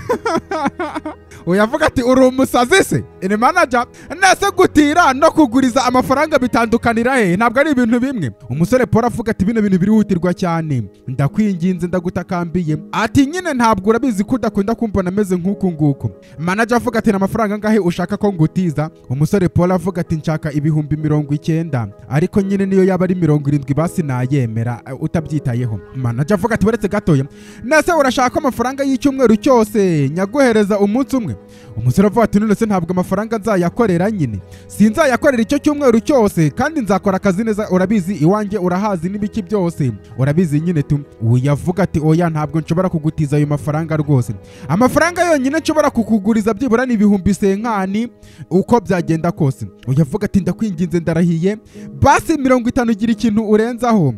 Uyavuga ati uri umusazi se? Ni manager, nase gutira no kuguriza amafaranga bitandukanira he? Ntabwo ari ibintu bimwe. Umusore Paul avuga ati bino bintu birihutirwa cyane, ndakwinginze ndagutakambiye. Ati nyine ntabwo urabizi ko udakunda kumbona ameze nk'uku nguku. Manager avuga ati amafaranga ngahe ushaka ko ngutiza? Umusore Paul avuga ati nshaka ibihumbi 90, ariko nyine niyo yaba ari 70 basi nayemera utabyitayeho. Manager avuga ati baretse gatoya, nase urashaka ko amafaranga y'icyumweru cyose nyaguhereza umunsi umwe? Umusore avuga ati none se ntabwo amafaranga nzayakorera nyine, sinzayakorera icyo cyumweru cyose kandi nzakora akazi neza, urabizi iwanjye urahazi n'ibiki byose, urabizi nyine tu. Uyavuga ati oya ntabwo nshobora kugutiza ayo mafaranga rwose, amafaranga yonyine nshobora kukuguriza byibura ni ibihumbi 50 uko byagenda kose. Uyavuga ati ndakwinginze ndarahiye, basi 50 ugira ikintu urenzaho,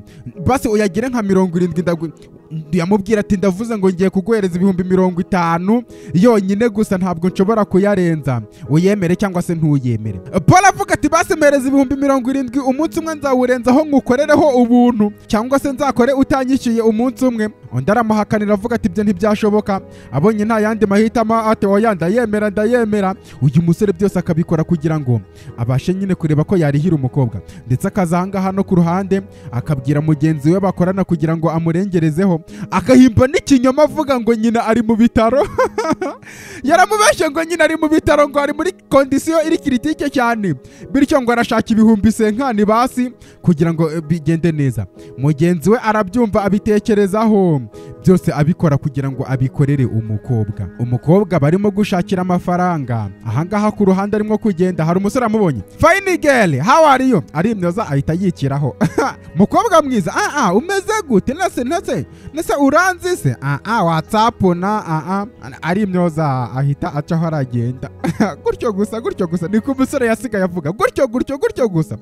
basi uyagire nka 70. Yamubwira ati ndavuze ngo ngiye kuguhereza ibihumbi 50 yonyine gusa, ntabwo nshobora kuyarenza, uyemere cyangwa se ntuyemere. Paul avuga ati basi mpereza ibihumbi 70, umunsi umwe nzawurenzaho ngukorereho ubuntu, cyangwa se nzakore utanyishyuye umunsi umwe. Undi aramuhakanira avuga ati ibyo ntibyashoboka, abonye nta yandi mahitamo ati oya ndayemera. Uyu musore byose akabikora kugira ngo abashe nyine kureba ko yarihira umukobwa, ndetse akazanga hano ku ruhande akabwira mugenzi we bakorana kugira ngo amurengerezeho, akahimba n'ikinyoma avuga ngo nyina ari mu bitaro. Yaramubeshye ngo nyina ari mu bitaro, ngo ari muri kondisiyo iri kiritike cyane, bityo ngo arashaka ibihumbi 50 basi kugira ngo bigende neza. Mugenzi we arabyumva abitekerezaho, byose abikora kugira ngo abikorere umukobwa barimo gushakira amafaranga. Ahangaha ku ruhande arimo kugenda hari umusore amubonye, fine girl how are you, ari imyoza ahita yikiraho. Mukobwa mwiza, umeze gute? nese uranzi se? WhatsApp na ari imyoza ahita acaho aragenda. Gutyo gusa niko umusore yasigaye avuga, gutyo gusa.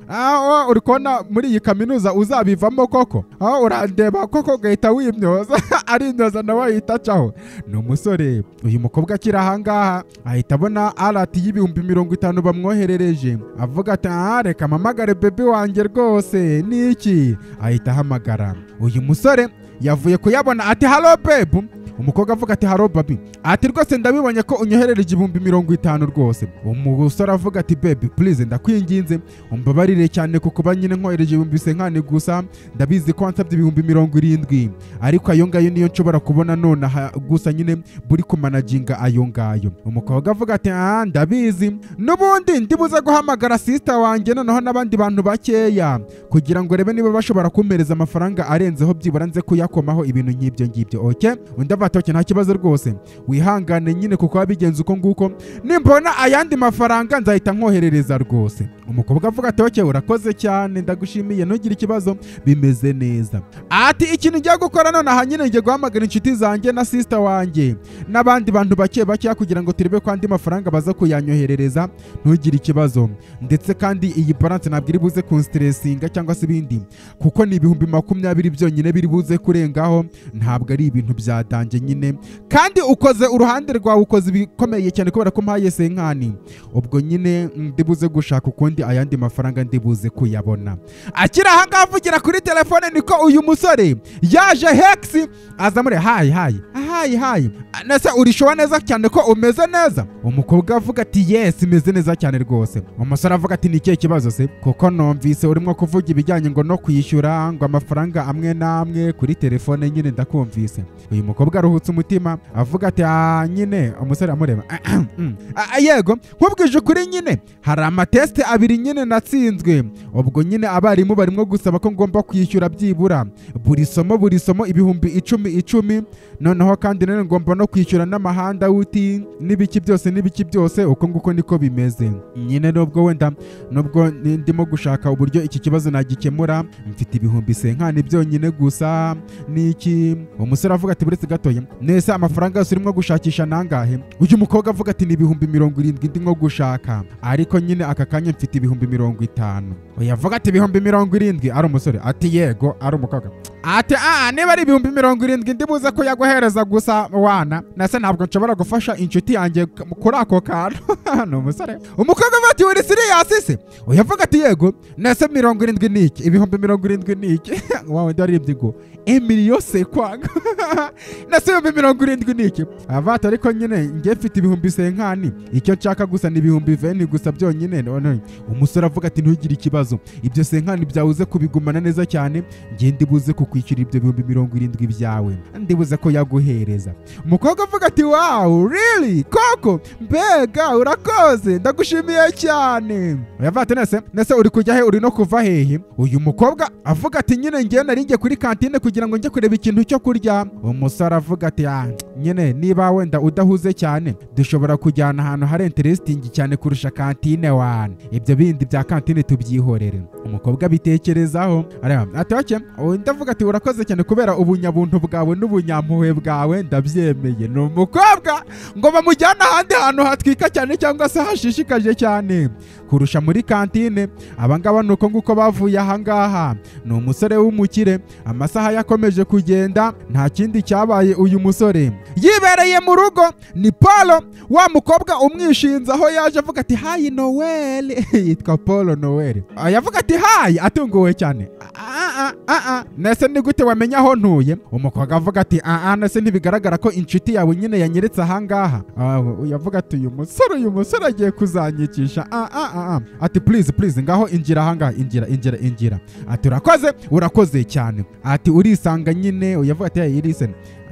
Uri kubona muri iyi kaminuza uzabivamo koko? Urandeba koko gahita wimyoza. Ari imyoza nawe ahita acaho. Ni umusore. Uyu mukobwa akiri ahangaha ahita abona alati y'ibihumbi 50 bamwoherereje, avuga ati reka mpamagare bebe wanjye rwose niki. Ahita ahamagara. Uyu musore yavuye kuyabona ati hello babe. Umukobwa avuga ati hello baby, ati rwose ndabibonye ko unyoherereje ibihumbi 50 rwose. Umusore avuga ati baby please ndakwinginze umbabarire cyane kuko banyine nkohereje ibihumbi 50 gusa, ndabizi ko wansabye ibihumbi 70, ariko ayo ngayo niyo nshobora kubona none gusa nyine buri kumanaginga ayo ngayo. Umukobwa avuga ati ndabizi, n'ubundi ndibuze guhamagara sister wanjye noneho n'abandi bantu bakeya kugira ngo rebe niba bashobora kumpereza amafaranga arenzeho byibura nze kuyakomaho ibintu nk'ibyo ngibyo. Okay, undabatoke nta kibazo rwose, wihangane nyine kuko wabigenza uko nguko, nimbona ayandi mafaranga nzahita nkoherereza rwose. Umukobwa avuga ati okay urakoze cyane ndagushimiye ntugire ikibazo bimeze neza. Ati ikintu ngiye gukora none aha nyine ngiye guhamagara inshuti zanjye na sister wanjye n'abandi bantu bake kugira ngo turebe ko andi mafaranga baza kuyanyoherereza, ntugire ikibazo. Ndetse kandi iyi balance ntabwo iri buze kunstressinga cyangwa se ibindi, kuko ni ibihumbi 20 byonyine biri buze kurengaho ntabwo ari ibintu byadanje nyine, kandi ukoze uruhande rwawe ukoze ibikomeye cyane kubera ko mpaye senkani, ubwo nyine ndibuze gushaka ukundi ayandi mafaranga ndibuze kuyabona. Akiri aha ngaha avugira kuri telefone niko uyu musore yaje Hex aza muri hayi nese urishowa neza cyane ko umeze neza. Umukobwa avuga ati yes imeze neza cyane rwose. Umusore avuga ati ni ikihe kibazo se, kuko numvise urimo kuvuga ibijyanye ngo no kwishyura ngo amafaranga amwe n'amwe kuri telefone nyine ndakumvise. Uyu mukobwa aruhutse umutima avuga ati nyine umusore amureba yego nkubwije kuri nyine hari amateste abiri nyine natsinzwe, ubwo nyine abarimu barimo gusaba ko ngomba kwishyura byibura buri somo ibihumbi 10 noneho kandi none ngomba no kwishyura n'amahanda wuti n'ibiki byose uko nguko niko bimeze nyine. Nubwo ndimo gushaka uburyo iki kibazo nagikemura, mfite ibihumbi senkani byonyine gusa niki. Umusore avuga ati buretse gatoya nese amafaranga yose urimo gushakisha nangahe? Uyu mukobwa avuga ati ni ibihumbi 70 ndimo gushaka, ariko nyine aka kanya mfite ibihumbi 50. Oya avuga ati ibihumbi 70 ari umusore ati yego ari umukobwa ati niba ari ibihumbi 70 ndibuze ko yaguhereza gusa wana nase ntabwo nshobora gufasha inshuti yanjye kuri ako kantu. No umusore umukobwa ati uri serious se? Oya avuga ati yego nase 70 niki ibihumbi 70 niki wawe ndaribye ngo Emilio se kwanga nase ibihumbi 70 niki avata, ariko nyine ngiye mfite ibihumbi senkani icyo nshaka gusa ni ibihumbi 20 gusa byonyine. None umusore avuga ati ntugire ikibazo ibyo senkani byawuze kubigumana neza cyane, ngiye ndibuze kukwishyura ibyo bihumbi 70 byawe ndibuze ko yaguhereza. Umukobwa avuga ati wow really koko mbega urakoze ndagushimiye cyane. Yavate nese uri kujya he, uri no kuva hehe? Uyu mukobwa avuga ati nyine ngiye narinjye kuri kantine kugira ngo njye kureba ikintu cyo kurya. Umusore avuga ati nyine niba wenda udahuze cyane dushobora kujyana ahantu hari interesting cyane kurusha kantine wana, ibyo bindi bya kantine tubyihorere. Umukobwa bitekerezaho ati oke ndavuga ati urakoze cyane kubera ubunyabuntu bwawe n'ubunyampuhwe bwawe ndabyemeye. Ni umukobwa ngo bamujyana ahandi hantu hatwika cyane cyangwa se hashishikaje cyane kurusha muri kantine. Abangaba nuko nguko bavuye ahangaha. Ni umusore w'umukire, amasaha yakomeje kugenda nta kindi cyabaye. Uyu musore yibereye mu rugo, ni Paul wa mukobwa umwishinza aho yaje avuga ati hayi Noel yitwa Paul Noel. Yavuga ati hayi atunguwe cyane. Nese ni gute wamenya aho ntuye? Umukobwa avuga ati nese ntibigaragara ko inshuti yawe nyine yanyeretse ahangaha. Yavuga ati uyu musore agiye kuzanyikisha. Ati please ngaho injira ahangaha, injira. Ati urakoze cyane. Ati urisanga nyine. Yavuga ati listen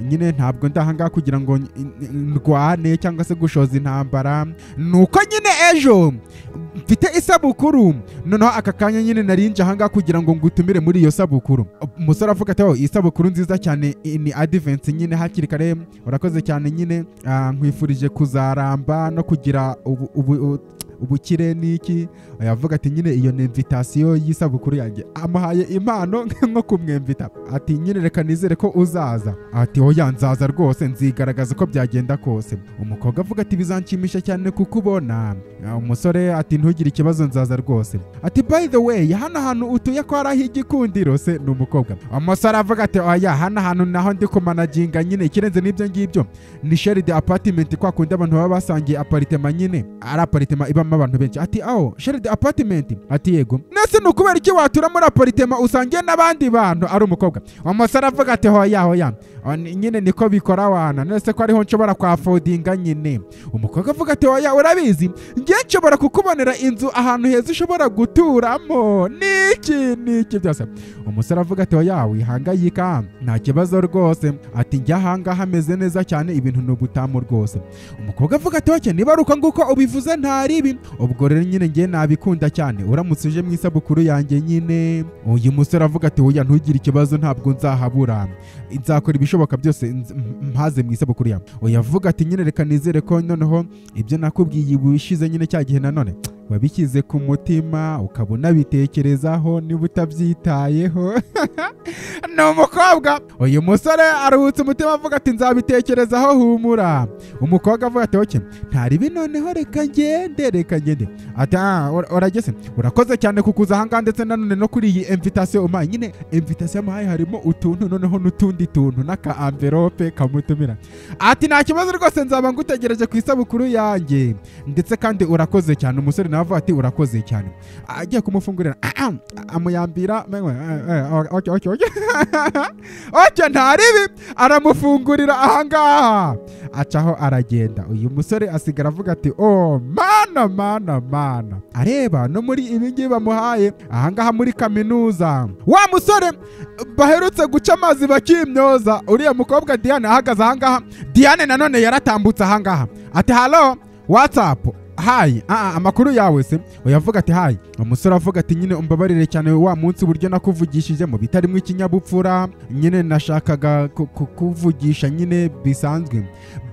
nyine ntabwo ndahangaha kugira ngo ndwane cyangwa se gushoza intambara, nuko nyine ejo mfite isabukuru, noneho aka kanya nyine narinje ahangaha kugira ngo ngutumire muri iyo sabukuru. Umusore avuga ati isabukuru nziza cyane ni advance nyine hakiri kare, urakoze cyane nyine nkwifurije kuzaramba no kugira ubukire niki. Yavuga ati nyine iyo ni invitation y'isabukuru yanjye, amuhaye impano nko kumwemvita. Ati nyine reka nizere ko uzaza. Ati oya nzaza rwose, nzigaragaza ko byagenda kose. Umukobwa avuga ati bizanshimisha cyane kukubona. Umusore ati ntugire ikibazo nzaza rwose. Ati by the way hano hantu utuye ko ari igikundiro se? Ni umukobwa. Umusore avuga ati oya hano hantu naho ndi ku managinga nyine, ikirenze n'ibyo ngibyo ni shared apartment, kwa kundi abantu baba basangiye apartment nyine, ari apartment ibamo abantu benshi. Ati shared apartment? Ati yego. Nese nukubera iki watura muri apartment usangiye n'abandi bantu? Ari umukobwa. Umusore avuga ati hoya nyine niko bikora wana, nese ko ariho nshobora kwa foldinga nyine. Umukobwa avuga ati hoya urabizi ngiye nshobora kukubonera inzu ahantu heza ushobora guturamo niki byose. Umusore avuga ati hoya wihangayika nta kibazo rwose. Ati njya ahangaha hameze neza cyane, ibintu n'ubutamu rwose. Umukobwa avuga ati oke niba aruka nguko ubivuze ntaribi, ubwo rero nyine ngiye nabikunda cyane uramutse uje mu isabukuru yanjye nyine. Uyu musore avuga ati oya ntugire ikibazo ntabwo nzahabura, nzakora ibishoboka byose mpaze mu isabukuru yawe. Oya avuga ati nyine reka nizere ko noneho ibyo nakubwiye ubishize nyine cya gihe nanone wabishyize ku mutima ukabona bitekerezaho niba utabyitayeho ni umukobwa. Uyu musore aruhutse umutima avuga ati nzabitekerezaho humura. Umukobwa avuga ati oke ntaribi noneho reka ngende ati urageze urakoze cyane kukuza ahangaha ndetse nanone no kuri iyi invitation umpaye. Nyine invitation yamuhaye harimo utuntu noneho n'utundi tuntu n'aka envelope kamutumira. Ati nta kibazo rwose nzaba ngutegereje ku isabukuru yanjye ndetse kandi urakoze cyane. Umusore nawe avuga ati urakoze cyane. Agiye kumufungurira amuyambira oke ntaribi aramufungurira ahangaha acaho aragenda. Uyu musore asigara avuga ati oh mana areba no muri ibi ngibi bamuhaye ahangaha muri kaminuza. Wa musore baherutse guca amazi bakimyoza. Uriya mukobwa Diane ahagaze ahangaha. Diane nanone yaratambutse ahangaha ati hello WhatsApp hayi amakuru yawe se. Uyavuga ati hayi. Umusore avuga ati nyine umbabarire cyane wa munsi uburyo nakuvugishije mu bitarimo ikinyabupfura nyine nashakaga kuvugisha nyine bisanzwe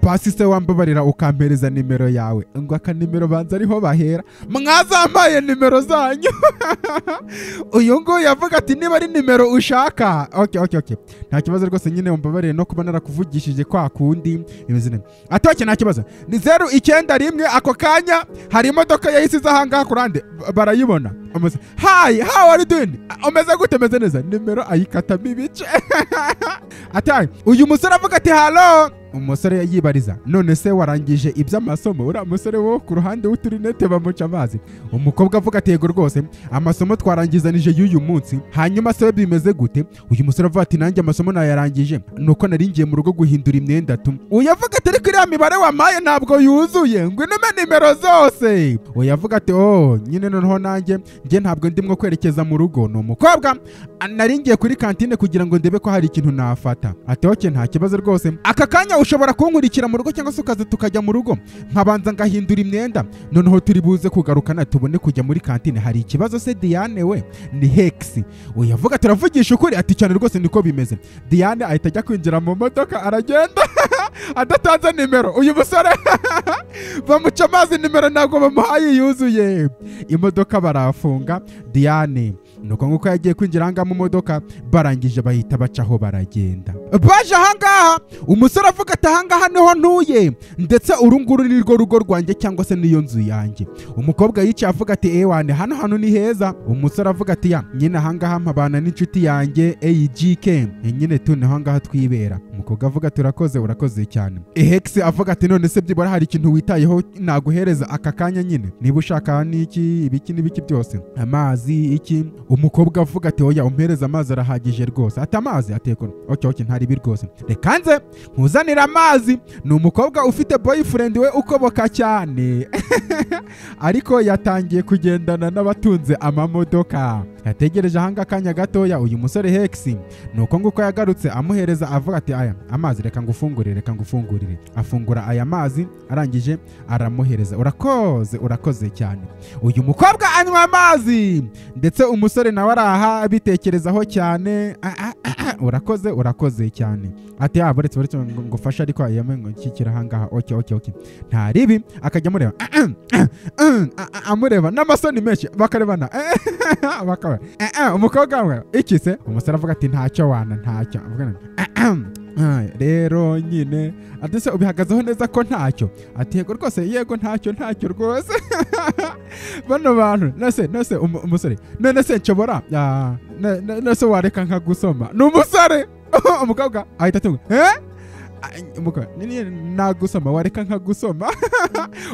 basi se wambabarira ukampereza nimero yawe. Ngo aka nimero banza ariho bahera mwazambaye nimero zanyu. Uyu nguyu yavuga ati niba ari nimero ushaka okay nta kibazo rwose nyine umbabarire no kuba narakuvugishije kwa kundi imizine. Atoke nta kibazo ni 091 ako kanya hari imodoka yahisize ahangaha kurande barayibona. Hi, how are you doing? Umeze gute? Meze neza. Nimero ayikatamo ibice. Ati uyu musore avuga ati hello. Umusore yibariza none se warangije iby'amasomo? Uriya musore wo ku ruhande w'uturinete bamuca amazi. Umukobwa avuga ati yego rwose amasomo twarangizanije y'uyu munsi. Hanyuma se bimeze gute? Uyu musore avuga ati nanjye amasomo nayarangije nuko naringiye mu rugo guhindura imyenda tu. Uyavuga ati ariko iriya mibare wamaye ntabwo yuzuye ngo inume nimero zose. Uyavuga ati oh nyine noneho nanjye nge ntabwo ndimwo kwerekeza mu rugo. Ni umukobwa naringiye kuri kantine kugira ngo ndebe ko hari ikintu nafata. Ati oke nta kibazo rwose aka kanya ushobora kunkurikira mu rugo cyangwa se ukaza tukajya mu rugo nkabanza ngahindura imyenda noneho turi buze kugarukana tubone kujya muri kantine. Hari ikibazo se Diane we? Ni Hex. Uyavuga turavugisha ukuri. Ati cyane rwose niko bimeze. Diane ahita ajya kwinjira mu modoka aragenda adatanze nimero. Uyu musore bamuca amazi nimero ntabwo bamuhaye yuzuye. Imodoka barafunga. Diane nuko nguko yagiye kwinjira ahangaha mu modoka barangije bahita bacaho baragenda. Baje ahangaha umusore avuga ati ahangaha niho ntuye ndetse urunguru ni rwo rugo rwanjye cyangwa se niyo nzu yanjye. Umukobwa yicaye avuga ati ewane hano hantu ni heza. Umusore avuga ati ya nyine ahangaha mpabana n'inshuti yanjye AGK nyine tune ahangaha twibera. Umukobwa avuga ati urakoze cyane. Hex avuga ati none se byibura hari ikintu witayeho naguhereza aka kanya nyine niba ushaka n'iki ibiki n'ibiki byose amazi iki. Umukobwa avuga ati oya umpereza amazi arahagije rwose. Ati amazi ateko oke ntari bi rwose reka nze nkuzanira amazi. Ni umukobwa ufite boyfriend we ukoboka cyane ariko yatangiye kugendana n'abatunze amamodoka. Yategereje ahanga kanya gatoya uyu musore Hex nuko nguko yagarutse amuhereza avuga ati aya amazi reka ngufungurire. Afungura aya mazi arangije aramuhereza. Urakoze cyane. Uyu mukobwa anywa amazi ndetse umusore nawe araha bitekerezaho cyane. Urakoze cyane. Ati buretse ngufasha ariko yamwe ngo kikira ahangaha oke nta ribi. Akajya amureba amureba n'amasoni menshi bakarebana bakaba umukobwa we iki se. Umusore avuga ati ntacyo wana ntacyo. Rero nyine ati se ubihagazeho neza ko ntacyo? Ati yego rwose yego ntacyo rwose. Bano bantu nase umusore none se nshobora nase wareka nkagusoma. Ni umusore. Umukobwa ahita atunga nagusoma wareka nkagusoma.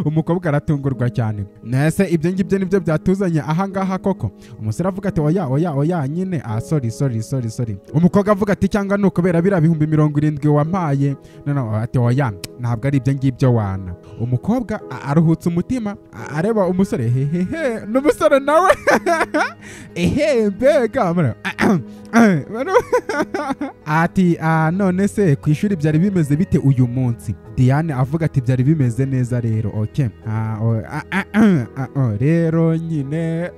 Umukobwa aratungurwa cyane. Nese ibyo ngibyo nibyo byatuzanye ahangaha koko? Umusore avuga ati oya nyine sorry. Umukobwa avuga ati cyangwa nukubera bira 70,000 wampaye. Ati oya ntabwo ari ibyo ngibyo wana. Umukobwa aruhutse umutima areba umusore hehehe n'umusore nawe mbega ati none se ku ishuri byari bimeze bite uyu munsi? Diane avuga ati byari bimeze neza rero. Okay, rero nyine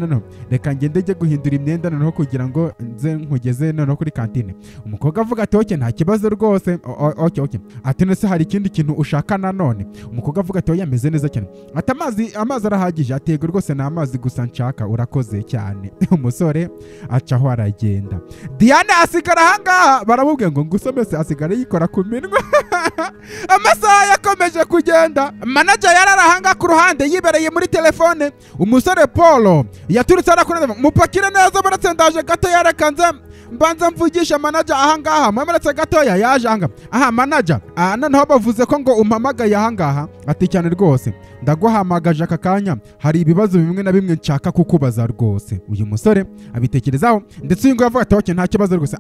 no reka ngende njye guhindura imyenda noneho kugira ngo nze nkugeze noneho kuri kantine. Umukobwa avuga ati okay nta kibazo rwose. Okay ati nese hari ikindi kintu ushaka nanone? Umukobwa avuga ati oya meze neza cyane. Ati amazi arahagije. Atego rwose na amazi gusa nshaka, urakoze cyane. Umusore acaho aragenda. Diane asigara ahangaha baramubwiye ngo ngusomese, asigara yikora ku minwa. Amasaha yakomeje kugenda, manager yararahanga ku ruhande yibereye muri telefone. Umusore Paul yaturutse arakureza mupakire neza baratsendaje gato yarekanze mbanza mvugisha manager ahangaha mwemeretse gatoya yaje anga. Manager noneho bavuze ko ngo umpamagaye ahangaha. Ati cyane rwose ndaguhamagaje aka kanya, hari ibibazo bimwe na bimwe nshaka kukubaza rwose. Uyu musore abitekerezaho ndetse uyu ngo yavuga ati okay nta kibazo rwose.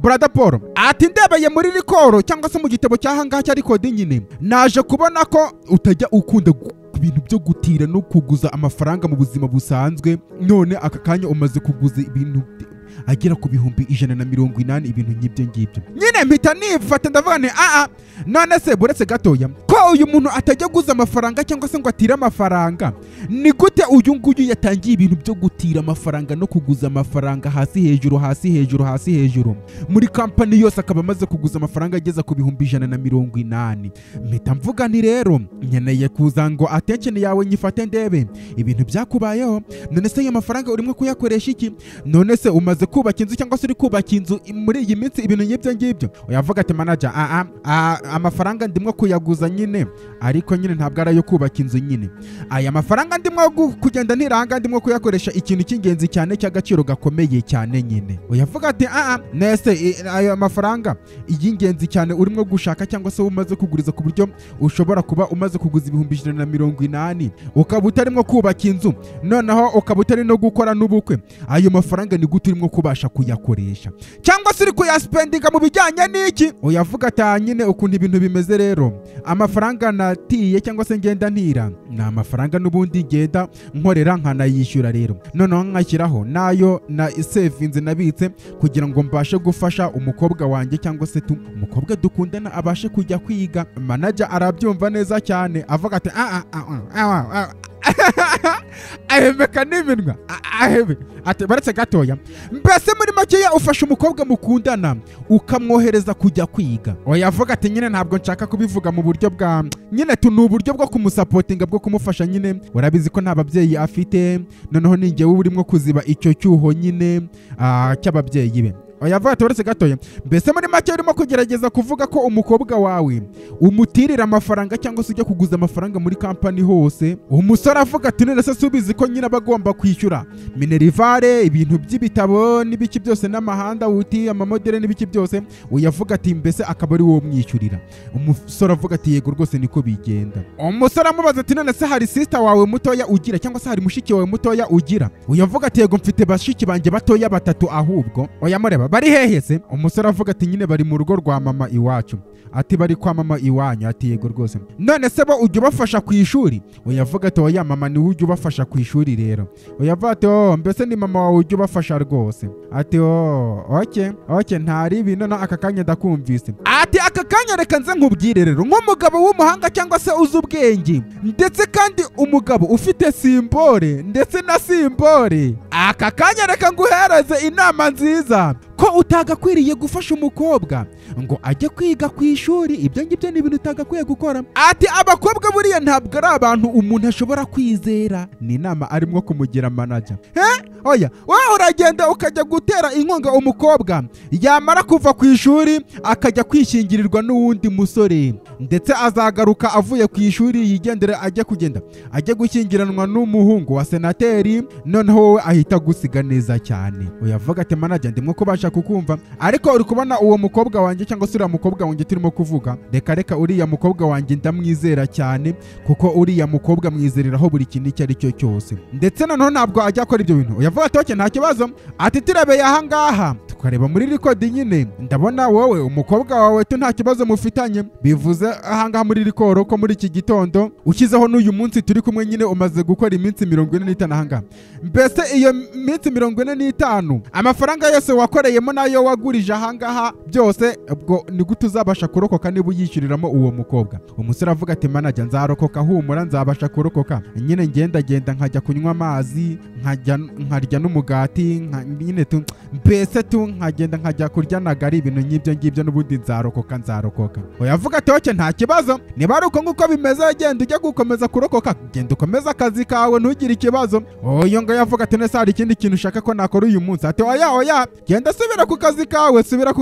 Brother Paul ati ndebeye muri rikoro cyangwa se mu gitabo cyahangaha cya record nyine naje kubona ko utajya ukunda ibintu byo gutira no kuguza amafaranga mu buzima busanzwe, none aka kanya umaze kuguza ibintu agera ku 180 ibintu nk'ibyo ngibyo. Nyine mpita nifata ndavuga nti none se buretse gatoya ko uyu muntu atajya guza amafaranga cyangwa se ngo atire amafaranga, ni gute uyu nguyu yatangiye ibintu byo gutira amafaranga no kuguza amafaranga hasi hejuru muri kampani yose akaba amaze kuguza amafaranga ageza ku 180? Mpita mvuga nti rero nkeneye kuza ngo attention yawe nyifate ndebe ibintu byakubayeho. None se ayo mafaranga urimo kuyakoresha iki? None se umaze kubaka inzu cyangwa se uri kubaka inzu muri iyi minsi ibintu nk'ibyo ngibyo? Uyavuga ati manager amafaranga ndimo kuyaguza nyine, ariko nyine ntabwo ari ayo kubaka inzu nyine. Aya mafaranga ndimo kugenda ntiranga ndimo kuyakoresha ikintu cy'ingenzi cyane cy'agaciro gakomeye cyane nyine. Uyavuga ati nese ayo mafaranga y'ingenzi cyane urimo gushaka cyangwa se umaze kuguriza ku buryo ushobora kuba umaze kuguza 180 ukaba utarimo kubaka inzu noneho ukaba utari no gukora n'ubukwe, ayo mafaranga ni gute urimo kubasha kuyakoresha cyangwa se uri kuyaspendinga mu bijyanye n'iki? Uyavuga ati nyine ukuntu ibintu bimeze rero, amafaranga natiye cyangwa se ngenda ntira ni amafaranga n'ubundi ngenda nkorera nkanayishyura rero, noneho nkashyiraho nayo na savings nabitse kugira ngo mbashe gufasha umukobwa wanjye cyangwa se umukobwa dukundana abashe kujya kwiga. Manager arabyumva neza cyane avuga ati ahemeka n'iminwa ati baretse gatoya, mbese muri makeya ufasha umukobwa mukundana ukamwohereza kujya kwiga? Oyavuga ati nyine ntabwo nshaka kubivuga mu buryo bwa nyine ni uburyo bwo kumusapotinga bwo kumufasha nyine, urabizi ko nta babyeyi afite, noneho ni njyewe urimo kuziba icyo cyuho nyine cy'ababyeyi be. Oyavuga ati baretse gatoya, mbese muri make urimo kugerageza kuvuga ko umukobwa wawe umutirira amafaranga cyangwa se ujya kuguza amafaranga muri kampani hose? Umusore avuga ati none se subizi ko nyine bagomba kwishyura minerivare, ibintu by'ibitabo n'ibiki byose n'amahanda uti amamodere n'ibiki byose. Uyavuga ati mbese akaba ari wowe umwishyurira? Umusore avuga ati yego rwose niko bigenda. Umusore amubaza ati none se hari sister wawe mutoya ugira cyangwa se hari mushiki wawe mutoya ugira? Uyavuga ati yego mfite bashiki banjye batoya 3 ahubwo. Oyamureba bari hehe se? Umusore avuga ati nyine bari mu rugo rwa mama iwacu. Ati bari kwa mama iwanyu? Ati yego rwose. None se bo ujya ubafasha ku ishuri? Uyavuga ati oya mama ni ujya ubafasha ku ishuri rero. Uyavuga ati mbese ni mama wawe ujya ubafasha rwose? Ati okay ntari ibintu na aka kanya ndakumvise. Ati aka kanya reka nze nkubwire rero nk'umugabo w'umuhanga cyangwa se uzi ubwenge ndetse kandi umugabo ufite simbore ndetse na simbore, aka kanya reka nguhereze inama nziza ko utagakwiriye gufasha umukobwa ngo ajye kwiga ku ishuri. Ibyo ngibyo ni ibintu utagakwiye gukora. Ati abakobwa buriya ntabwo ari abantu umuntu ashobora kwizera. Ni inama arimo kumugira manager. Oya wowe uragenda ukajya gutera inkunga umukobwa yamara kuva ku ishuri akajya kwishingirirwa n'uwundi musore, ndetse azagaruka avuye ku ishuri yigendera ajye gushyingiranwa n'umuhungu wa senateri, noneho wowe ahita gusiga neza cyane. Uyavuga ati manager ndimo kubasha kukumva, ariko uri kubona uwo mukobwa wanjye cyangwa se uriya mukobwa wanjye turimo kuvuga, reka uriya mukobwa wanjye ndamwizera cyane kuko uriya mukobwa mwizereraho buri kintu icyo ari cyo cyose, ndetse noneho ntabwo ajya akora ibyo bintu. Uyavuga ati nta kibazo. Ati turebeye ahangaha tukareba muri record nyine ndabona wowe umukobwa wawe tu nta kibazo mufitanye, bivuze ahangaha muri record ko muri iki gitondo ukizeho n'uyu munsi turi kumwe nyine umaze gukora iminsi 45 ahangaha. Mbese iyo minsi 45 amafaranga yose wakoreyemo nayo wagurije ahangaha byose, ubwo ni gute uzabasha kurokoka niba uyishyuriramo uwo mukobwa? Umusore avuga ati manager nzarokoka, humura nzabasha kurokoka, nyine ngenda nkajya kunywa amazi, nkarya n'umugati, nyine tu mbese tu nkajya kurya nagari, ibintu nk'ibyo ngibyo n'ubundi nzarokoka. Oyavuga ati oke nta kibazo, niba ari uko nguko bimeze genda ujya gukomeza kurokoka, genda ukomeza akazi kawe ntugire ikibazo. Uyu ngo yavuga ati nese hari ikindi kintu ushaka ko nakora uyu munsi? Ati oya genda subira ku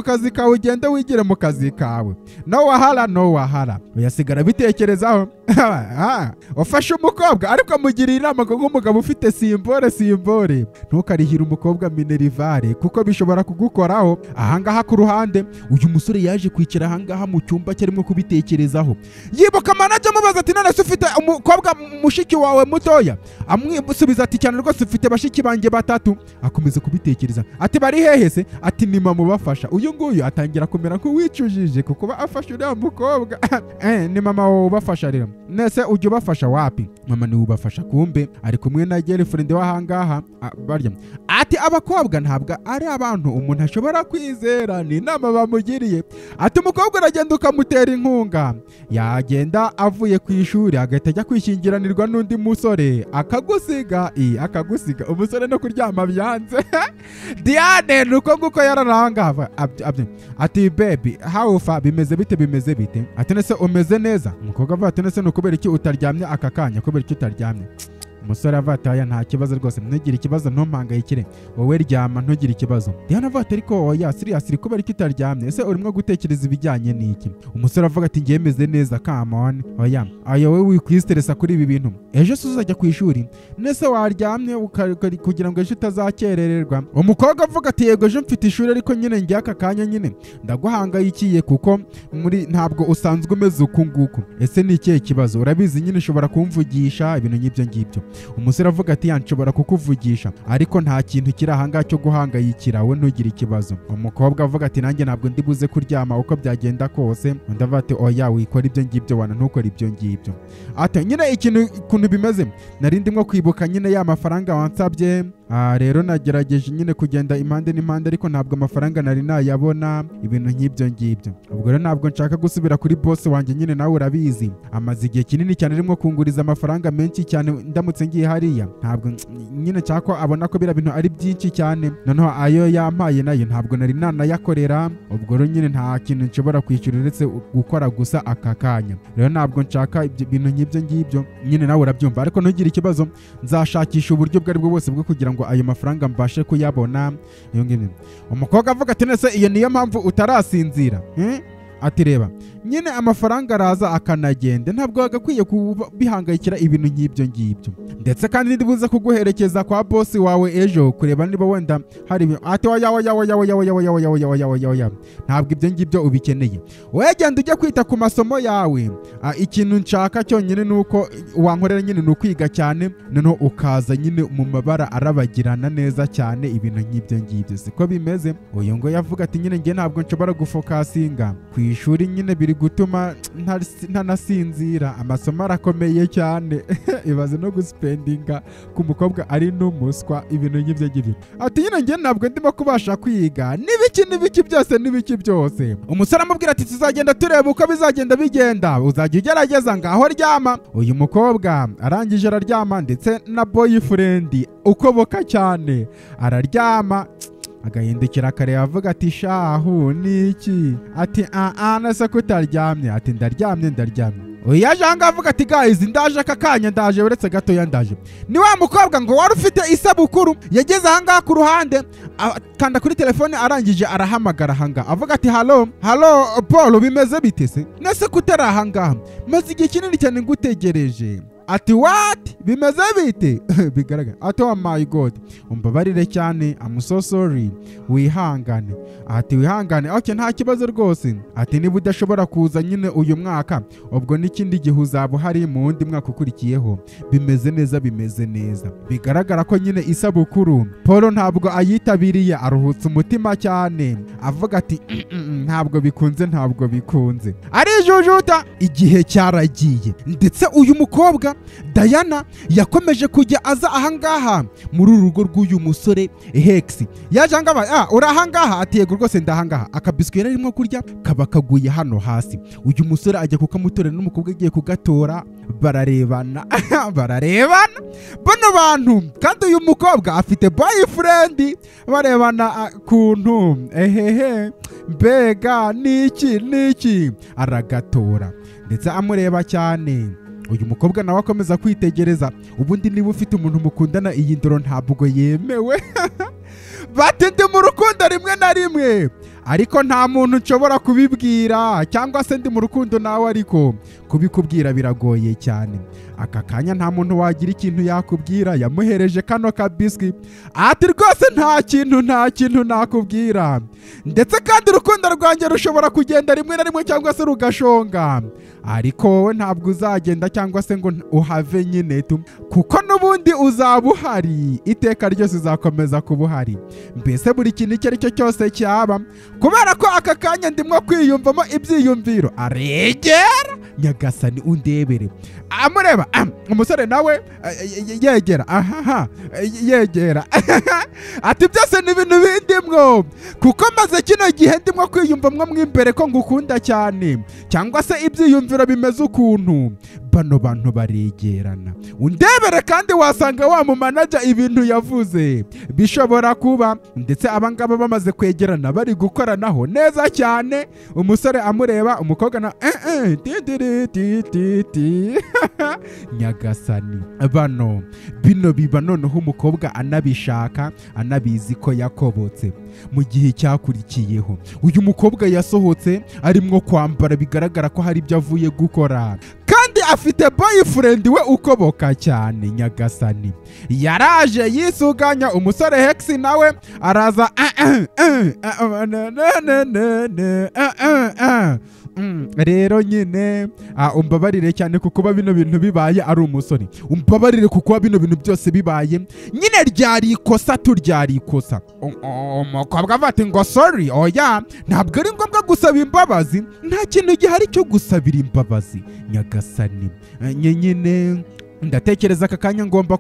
kazi kawe ugende wigire mu kazi kawe, no wahala. Uyasigara bitekerezaho ufashe umukobwa ariko mugiriye inama ko nk'umugabo ufite simbore ntukarihire umukobwa minerivare kuko bishobora kugukoraho. Ahangaha ku ruhande uyu musore yaje kwicara ahangaha mu cyumba cyarimo kubitekerezaho, yibuka manager amubaza ati none se ufite umukobwa mushiki wawe mutoya? Amwisubiza ati cyane rwose ufite bashiki banjye 3. Akomeza kubitekereza ati bari hehe se? Ati ni mama ubafasha. Uyu nguyu atangira kumera nk'uwicujije kuko afasha uriya mukobwa ni mama wowe ubafasha rero. Nese ujya ubafasha wapi? Mama ni ubafasha, kumbe ari kumwe na girlfriend w'ahangaha barya. Ati abakobwa ntabwo ari abantu umuntu ashobora kwizera, ni inama bamugiriye. Ati umukobwa uragenda ukamutera inkunga, yagenda avuye ku ishuri agahita ajya kwishyingiranirwa n'undi musore akagusiga umusore no kuryama byanze. Diane nuko nguko yararanga. Ati baby how far, bimeze bite? Ati nese umeze neza? Umukobwa avuga ati nese nukubera iki utaryamye aka kanya, kubera iki utaryamye? Umusore avataya nta kibazo rwose, ntugire ikibazo ntumpangayikire, wowe ryama ntugire ikibazo. Diana avuga ati ariko oya seriously kubera iki utaryamye? Ese urimo gutekereza ibijyanye n'iki? Umusore avuga ati ngiye meze neza, come on. Oya wowe wikwistressa kuri ibi bintu, ejo se uzajya ku ishuri, nese waryamye kugira ngo ejo utazakerererwa? Umukobwa avuga ati yego ejo mfite ishuri ariko nyine ngiye aka kanya nyine ndaguhangayikiye kuko muri ntabwo usanzwe umeze uku nguku. Ese ni ikihe kibazo? Urabizi nyine ushobora kumvugisha ibintu nk'ibyo ngibyo. Umusore avuga ati yanshobora kukuvugisha ariko nta kintu kiri ahangaha cyo guhangayikira, we ntugire ikibazo. Umukobwa avuga ati nanjye ntabwo ndi buze kuryama uko byagenda kose. Undi avuga ati oya wikora ibyo ngibyo wana ntukore ibyo ngibyo. Ati nyine ikintu bimeze nari ndimo kwibuka nyine ya mafaranga wansabye, rero nagerageje nyine kugenda impande n'impande ariko ntabwo amafaranga nari nayabona, ibintu nk'ibyo ngibyo. Ubwo rero ntabwo nshaka gusubira kuri boss wanjye, nyine nawe urabizi amaze igihe kinini cyane arimo kunguriza amafaranga menshi cyane, ndamutse ngiye hariya ntabwo nyine cyako abona ko bira bintu ari byinshi cyane, noneho ayo yampaye nayo ntabwo nari nanayakorera. Ubwo rero nyine nta kintu nshobora kwishyura uretse gukora gusa aka kanya, rero ntabwo nshaka ibintu nk'ibyo ngibyo, nyine nawe urabyumva. Ariko ntugire ikibazo, nzashakisha uburyo bwari bwo bwose bwo kugira ngo ayo mafaranga mbashe kuyabona. Umukobwa avuga ati nese iyo niyo mpamvu utarasinzira? Ati reba nyine amafaranga araza akanagenda, ntabwo wagakwiye kubihangayikira ibintu nk'ibyo ngibyo, ndetse kandi ndibuze kuguherekeza kwa boss wawe ejo kureba niba wenda hari. Ati oya ntabwo ibyo ngibyo ubikeneye, wowe genda ujya kwita ku masomo yawe. Ikintu nshaka cyonyine nuko wankorera nyine ni ukwiga cyane, noneho ukaza nyine mu mabara arabagirana neza cyane, ibintu nk'ibyo ngibyo siko bimeze. Uyu ngo yavuga ati nyine ngiye ntabwo nshobora gufokasinga ku ishuri, nyine biri gutuma ntanasinzira, amasomo arakomeye cyane. Ibaze no guspendinga ku mukobwa ari n'umuswa, ibintu nk'ibyo ngibyo. Ati nyine ngiye ntabwo ndimo kubasha kwiga, n'ibiki byose. Umusore amubwira ati tuzagenda tureba uko bizagenda bigenda, uzajya ugerageza ngaho ryama. Uyu mukobwa arangije araryama, ndetse na boyfriend ukoboka cyane araryama, agahindukira akareba avuga ati shahu niki? Ati nase kutaryamye? Ati ndaryamye. Yaje ahangaha avuga ati guys ndaje aka kanya, ndaje uretse gatoya ndaje. Ni wa mukobwa ngo wari ufite isabukuru, yageze ahangaha ku ruhande kanda kuri telefone, arangije arahamagara ahangaha avuga ati halo Paul bimeze bite se? Nese kutari ahangaha maze igihe kinini cyane ngutegereje. Ati what? bimeze bite bigaragara ati oh my god umbabarire cyane I'm so sorry wihangane ati wihangane okay nta kibazo rwose ati niba udashobora kuza nyine uyu mwaka ubwo n'ikindi gihe uzaba hari mu wundi mwaka ukurikiyeho bimeze neza bigaragara ko nyine isabukuru Paul ntabwo ayitabiriye aruhutse umutima cyane avuga ati ntabwo bikunze arijujuta igihe cyaragiye ndetse uyu mukobwa Diana yakomeje kujya aza ahangaha muri urugo rw'uyu musore Hex yaje angaba uri ahangaha ati yego rwose ndahangaha akabiswi yarimo kurya kaba kaguye hano hasi uyu musore ajya kukamutorera n'umukobwa agiye kugatora bararebana bano bantu kandi uyu mukobwa afite boyfriend barebana kuntu mbega niki aragatora ndetse amureba cyane uyu mukobwa nawe akomeza kwitegereza ubundi niba ufite umuntu mukundana iyi ndoro ntabwo yemewe bati ndi mu rukundo rimwe na rimwe ariko nta muntu nshobora kubibwira cyangwa se ndi mu rukundo nawe ariko kubikubwira biragoye cyane aka kanya nta muntu wagira ikintu yakubwira yamuhereje kano kabiswi ati rwose nta kintu nakubwira ndetse kandi urukundo rwanjye rushobora kugenda rimwe na rimwe cyangwa se rugashonga ariko wowe ntabwo uzagenda cyangwa se ngo uhave nyine kuko n'ubundi uzaba uhari iteka ryose uzakomeza kuba uhari mbese buri kintu icyo ari cyo cyose cyaba kubera ko aka kanya ndimo kwiyumvamo ibyiyumviro aregera nyagasani undebere amureba umusore nawe yegera yegera ati byose ni ibintu bindimwo kuko maze kino gihe ndimo kwiyumvamo mw'imbere ko ngukunda cyane cyangwa se ibyiyumviro bimeze ukuntu bano bantu baregerana undebere kandi wasanga wa mu manager ibintu yavuze bishobora kuba ndetse abangaba bamaze kwegerana bari gukoranaho neza cyane umusore amureba umukobwa na nyagasani bino biba noneho umukobwa anabishaka anabizi ko yakobotse mu gihe cyakurikiyeho uyu mukobwa yasohotse arimo kwambara bigaragara ko hari ibyo avuye gukora kandi afite boyfriend we ukoboka cyane nyagasani yaraje yisuganya umusore Hex nawe araza rero nyine umbabarire cyane kuko bino bintu bibaye ari umusore umbabarire kuko bino bintu byose bibaye nyine ryari ikosa turyari ikosa umukobwa avati ngo sorry oya ntabwo ari ngombwa gusaba imbabazi nta kintu gihari cyo gusabira imbabazi nyagasani nyine ndatekereza aka kanya ngomba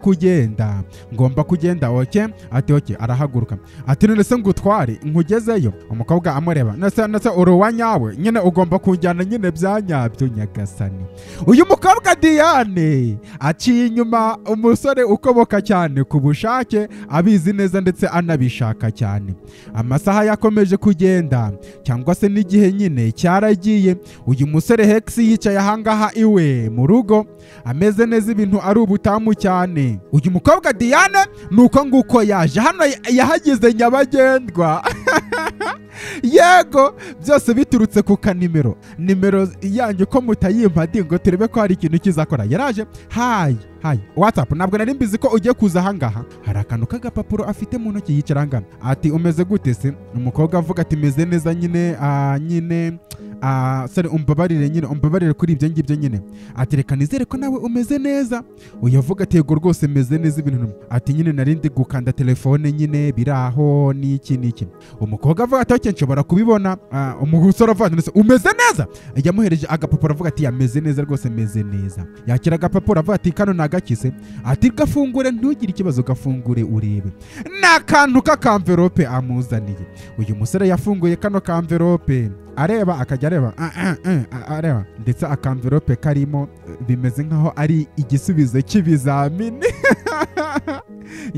kugenda oke ati oke arahaguruka ati none se ngutware nkugezeyo umukobwa amureba nase uruwa nyawe nyine ugomba kunjyana nyine byanyabyo nyagasani uyu mukobwa Diane aciye inyuma umusore ukoboka cyane ku bushake abizi neza ndetse anabishaka cyane amasaha yakomeje kugenda cyangwa se n'igihe nyine cyaragiye uyu musore Hex yicaye ahangaha iwe mu rugo ameze neza ibintu ari ubutamu cyane uyu mukobwa Diane nuko nguko yaje hano yahagize nyabagendwa yego byose biturutse ku kanimero yanyu ko mutayimpa ngo turebe ko hari ikintu kizakora yaraje hayi WhatsApp ntabwo nari mbizi ko ugiye kuza ahangaha hari akantu k'agapapuro afite mu ntoki yicara angana ati umeze gute se umukobwa avuga ati meze neza nyine sorry umbabarire kuri ibyo ngibyo nyine ati reka nizere ko nawe umeze neza uyavuga ati yego rwose meze neza ibintu ati nyine narindi gukanda telefone nyine biraho n'iki umukobwa avuga ati nshobora kubibona umusore avuga ati umeze neza yamuhereje agapapuro avuga ati yameze neza rwose meze neza yakira agapapuro avuga ati kano nagakise ati gafungure ntugire ikibazo gafungure urebe n'akantu k'akamverope amuzaniye uyu musore yafunguye kano kamverope areba akajya areba ndetse akamverope karimo bimeze nkaho ari igisubizo cy'ibizamini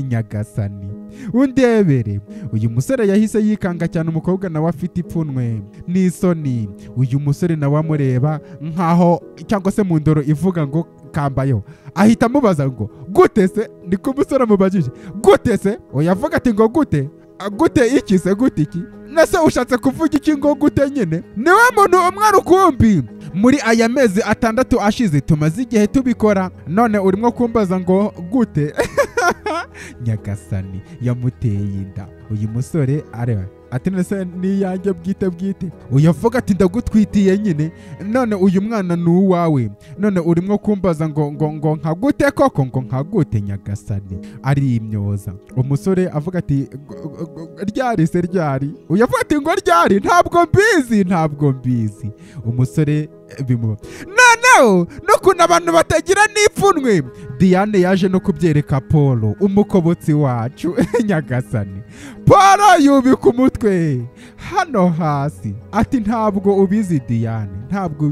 nyagasani undebere uyu musore yahise yikanga cyane umukobwa nawe afite ipfunwe n'isoni uyu musore nawe amureba nkaho cyangwa se mu ndoro ivuga ngo kambayo ahita amubaza ngo gute se niko umusore amubajije gute se uyavuga ati ngo gute iki se gute iki nase ushatse kuvuga iki ngo gute nyine niwe muntu umwe rukumbi muri aya mezi 6 ashize tumaze igihe tubikora, none urimo kumbaza ngo gute? Nyagasani yamuteye inda. Uyu musore areba ati nese ni yanjye bwite. Uyavuga ati ndagutwitiye nyine, none uyu mwana ni uwawe, none urimo kumbaza ngo nkagute koko, ngo nkagute? Nyagasani ari imyoza. Umusore avuga ati ryari se ryari? Uyavuga ati ngo ryari? Ntabwo mbizi. Umusore bimuba noneho n'ukuntu abantu batagira n'ipfunwe. Diane yaje no kubyereka Paul, umukobotsi wacu. Nyagasani Paul yubika umutwe hano hasi ati ntabwo ubizi Diane, ntabwo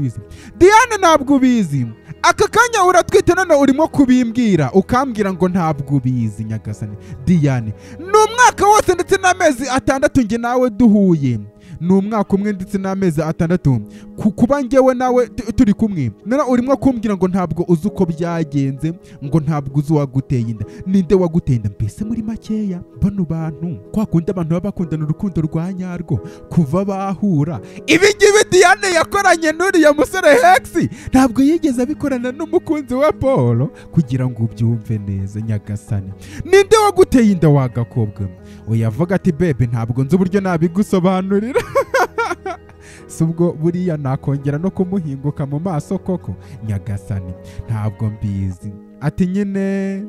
ubizi. Aka kanya uratwite none urimo kubimbwira ukambwira ngo ntabwo ubizi. Nyagasani Diane ni umwaka wose ndetse n'amezi 6 nge nawe duhuye, ni umwaka umwe ndetse n'amezi 6 kuba ngewe nawe turi kumwe, none urimo kumbwira ngo ntabwo uzi uko byagenze, ngo ntabwo uzi uwaguteye inda. Ninde waguteye inda? Mbese muri makeya bano bantu kwa kundi abantu baba bakundana urukundo rwa nyarwo kuva bahura, ibi ngibi Diane yakoranye n'uriya musore Hex ntabwo yigeze abikorana n'umukunzi wa Paul, kugira ngo ubyumve neza. Nyagasani ninde waguteye inda wagakobwa? Uyavuga ati bebe ntabwo nzi uburyo nabigusobanurira. Subwo buriya nakongera no kumuhinguka mu maso koko? Nyagasani ntabwo mbizi. Ati nyine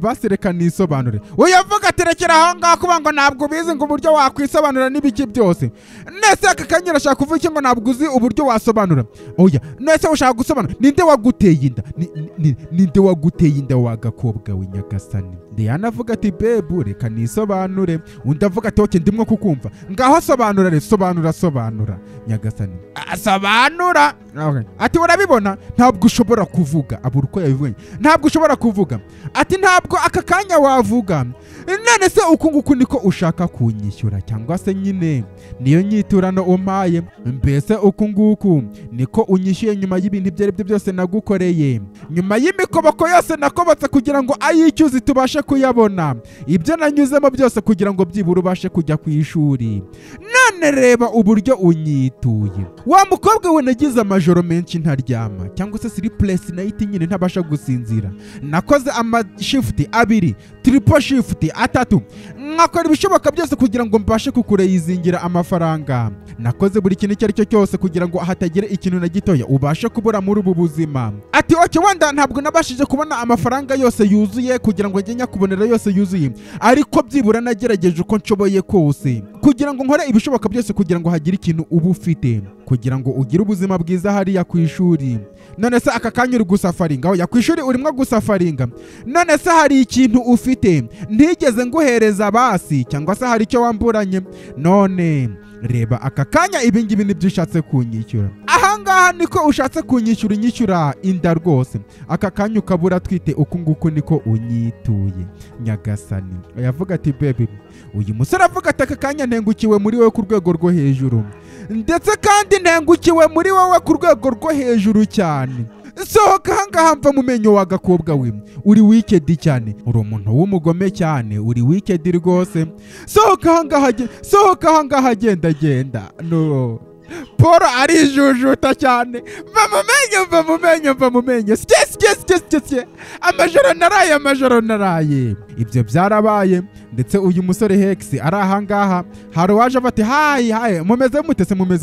basi reka nisobanure. Uyavuga ati rekera aho ngaho kuba ngo ntabwo ubizi, ngo uburyo wakwisobanura n'ibiki byose. Nese aka kanya ashaka kuvuga iki ngo ntabwo uzi uburyo wasobanura? Oya nese ushaka gusobanura ninde waguteye inda? Ninde waguteye inda wagakobwa we? Nyagasani Diana avuga ati bebu reka nisobanure. Undi avuga ati oke ndimwo kukumva, ngaho sobanura sobanura. Nyagasani asobanura. Ati urabibona ntabwo ushobora kuvuga. Abura uko yabivuye, ntabwo ushobora kuvuga. Ati ntabwo aka kanya wavuga. None se uku nguku niko ushaka kunyishyura, cyangwa se nyine niyo nyiturano umpaye? Mbese uku nguku niko unyishyuye nyuma y'ibintu ibyo aribyo byose nagukoreye, nyuma y'imikoboko yose nakobotse kugira ngo ayicyuzi tubashe kuyabona, ibyo nanyuzemo byose kugira ngo byibura ubashe kujya ku ishuri. None reba uburyo unyituye. Wa mukobwa we nagize amajoro menshi ntaryama, cyangwa se sleepless night nyine ntabasha gusinzira. Nakoze shift 2, triple shift 3, nkakora ibishoboka byose kugira ngo mbashe kukureyizingira amafaranga. Nakoze buri kintu icyo ari cyo cyose kugira ngo hatagira ikintu na gitoya ubashe kubura muri ubu buzima. Ati oke wenda ntabwo nabashije kubona amafaranga yose yuzuye kugira ngo njye nyakubonera yose yuzuye, ariko byibura nagerageje uko nshoboye kose kugira ngo nkore ibishoboka byose kugira ngo hagire ikintu uba ufite, kugira ngo ugire ubuzima bwiza hariya ku ishuri. None se aka kanya uri gusafaringa? Oya ku ishuri urimo gusafaringa. None se hari ikintu ufite ntigeze nguhereza basi, cyangwa se hari icyo wamburanye? None reba aka kanya ibi ngibi nibyo ushatse kunyishyura. Ahangaha niko ushatse kunyishyura, unyishyura inda rwose. Aka kanya ukabura twite uku nguku niko unyituye. Nyagasani yavuga ati baby, uyu musore avuga ati aka kanya ntengukiwe muri wowe ku rwego rwo hejuru, ndetse kandi ntengukiwe muri wowe ku rwego rwo hejuru cyane. Sohoka ahangaha mva mu menyo wagakobwa we, uri wicked cyane, uri umuntu w'umugome cyane, uri wicked rwose. Sohoka ahangaha genda. No Paul arijujuta cyane. Va mu menyo. Sike. Amajoro naraye. Ibyo byarabaye, ndetse uyu musore Hex ari ahangaha. Hari waje afati hayi mumeze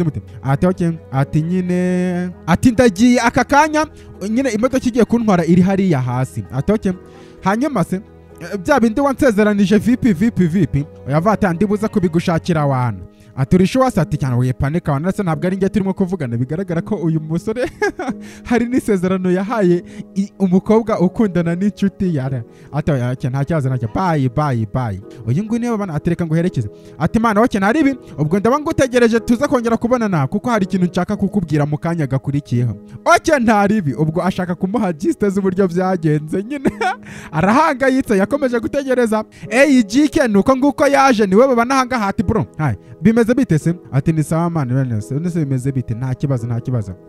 mute? Ati oke, ati nyine ati ndagiye aka kanya nyine imodoka igiye kuntwara iri hariya hasi. Ati oke, hanyuma se bya bindi wansezeranije vipi uyavata ndibuza kubigushakira wana. Aturisho wasati cyane we panika wana, se ntabwo ari nge turimo kuvugana. Bigaragara ko uyu musore hari n'isezerano yahaye umukobwa ukundana n'inshuti yara. Ati oke nta cyaza nacyo, bye. Uyu nguyu niba bana atereka ngo herekeze. Ati mana oke ntari ibi, ubwo ndaba ngutegereje tuza kongera kubonana kuko hari ikintu nshaka kukubwira mu kanya gakurikiyeho. Oke ntari ibi, ubwo ashaka kumuha giste z'uburyo byagenze nyine. arahangayitse yakomeje gutegereza Jike nuko nguko yaje niwe babana hanga hati bro hai bimeze bite se ati ni sawa man nese bimeze bite nta kibazo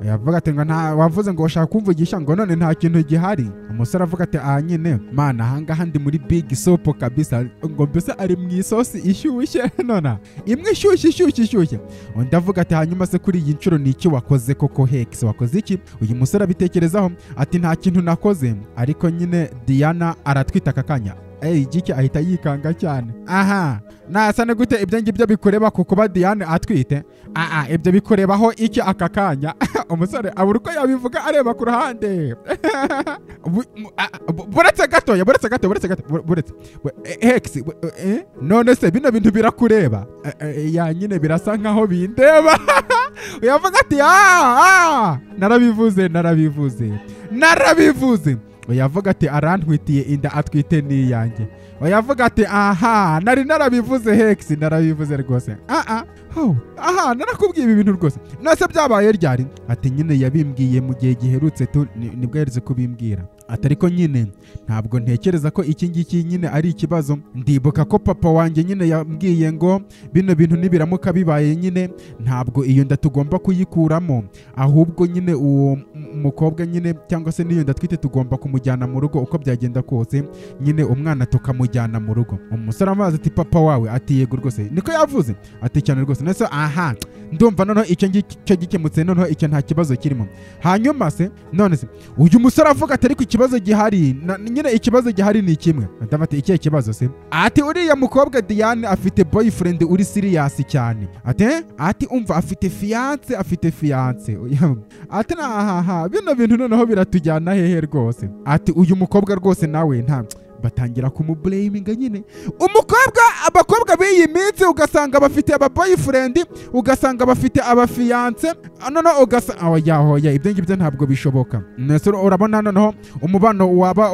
yavuga ati ngo nta wavuze ngo ushaka kumvugisha ngo none nta kintu gihari umusore avuga ati nyine mana hanga handi muri big soap kabisa ngo mbese ari mu isosi ishyushye nona imwe ishyushye undi avuga ati hanyuma se kuri iyi ncuro ni iki wakoze koko Hex wakoze iki uyu musore abitekerezaho ati nta kintu nakoze ariko nyine Diana aratwita akakanya Jike ahita yikanga cyane aha nasane gute ibyo ngibyo bikureba kuko Diane atwite ibyo bikurebaho iki aka kanya umusore abura uko yabivuga areba ku ruhande buretse gato Hex none se bino bintu birakureba ya nyine birasa nkaho bindeba uyavuga ati narabivuze uyavuga ati arantwitiye inda atwite niyanjye uyavuga ati nari narabivuze Hex narabivuze rwose narakubwiye ibi bintu rwose nase byabaye ryari ati nyine yabimbwiye mu gihe giherutse nibwo yaretse kubimbwira atariko nyine ntabwo ntekereza ko iki ngiki nyine ari ikibazo ndibuka ko papa wanjye nyine yambwiye ngo bino bintu nibiramuka bibaye nyine ntabwo iyo nda tugomba kuyikuramo ahubwo nyine uwo mukobwa nyine cyangwa se niyo nda twite tugomba kumujyana mu rugo uko byagenda kose nyine umwana tukamujyana mu rugo umusore amazi ati papa wawe ati yego rwose niko yavuze ati cyane rwose nese ndumva noneho icyo ngicyo gikemutse noneho icyo nta kibazo kirimo hanyuma se none se uyu musore avuga ati ariko ikibazo gihari nyine ikibazo gihari ni kimwe ndamate ikihe kibazo se ati uriya mukobwa Diane afite boyfriend uri serious cyane ati umva afite fiance ati bino bintu noneho biratujyana hehe rwose ati uyu mukobwa rwose nawe nta batangira kumublaminga nyine abakobwa b'iyi minsi ugasanga bafite aba boyfriend ugasanga bafite aba fiance hoya ibyo ngibyo ntabwo bishoboka nese urabona noneho umubano waba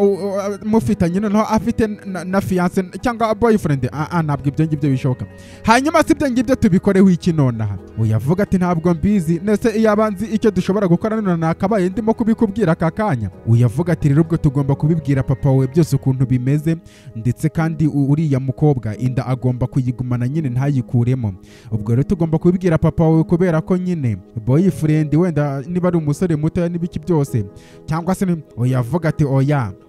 mufitanye noneho afite na fiance cyangwa boyfriend ntabwo ibyo ngibyo bishoboka hanyuma si ibyo ngibyo tubikoreho iki nonaha uyavuga ati ntabwo mbizi nese iyo abanzi icyo dushobora gukora none nakabaye ndimo kubikubwira aka kanya uyavuga ati rero ubwo tugomba kubibwira papa we byose ukuntu bimeze ndetse kandi uriya mukobwa inda agomba kuyigumana nyine ntayikuremo ubwo rero tugomba kubibwira papa wawe kubera ko nyine boyfriend wenda niba ari umusore muto n'ibiki byose cyangwa se uyavuga ati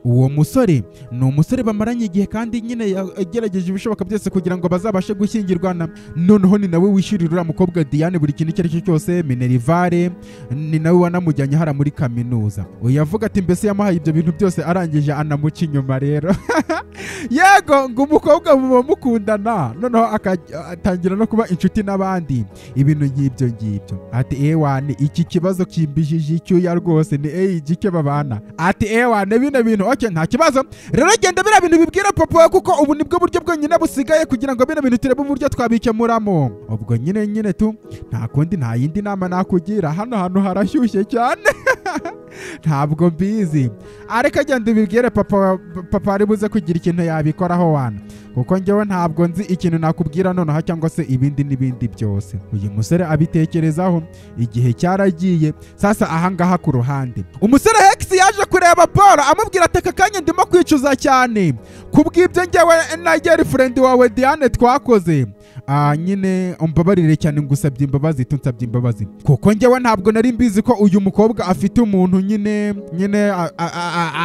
uwo musore ni umusore bamaranye igihe kandi nyine yagerageje ibishoboka byose kugira ngo bazabashe gushyingirwana noneho ni nawe wishyurira uriya mukobwa Diane buri kintu icyo ari cyo cyose Minerivare ni nawe wanamujyanye hara muri kaminuza uyavuga ati mbese yamuhaye ibyo bintu byose arangije anamuca inyuma rero yego ngo umukobwa muba mukundana noneho akatangira no kuba inshuti n'abandi ibintu nk'ibyo ngibyo ati ewane iki kibazo kimbijije icyuya rwose ni Jike babana ati ewane bino bintu nta kibazo rero genda biriya bintu bibwira papa we kuko ubu nibwo buryo bwonyine busigaye kugira ngo bino bintu turebe uburyo twabikemuramo ubwo nyine nta kundi nta yindi nama nakugira hano hantu harashyushye cyane ntabwo mbizi ariko agenda ubibwire papa ari buze kugira ikintu yabikoraho wana kuko njyewe ntabwo nzi ikintu nakubwira noneho cyangwa se ibindi n'ibindi byose uyu musore abitekerezaho igihe cyaragiye sasa ahangaha ku ruhande umusore Hex yaje kureba Paul amubwira ati aka kanya ndimo kwicuza cyane kubw'ibyo njyewe na girlfriend wawe Diane twakoze nyine umbabarire cyane ngusabye imbabazi kuko njyewe ntabwo nari mbizi ko uyu mukobwa afite umuntu nyine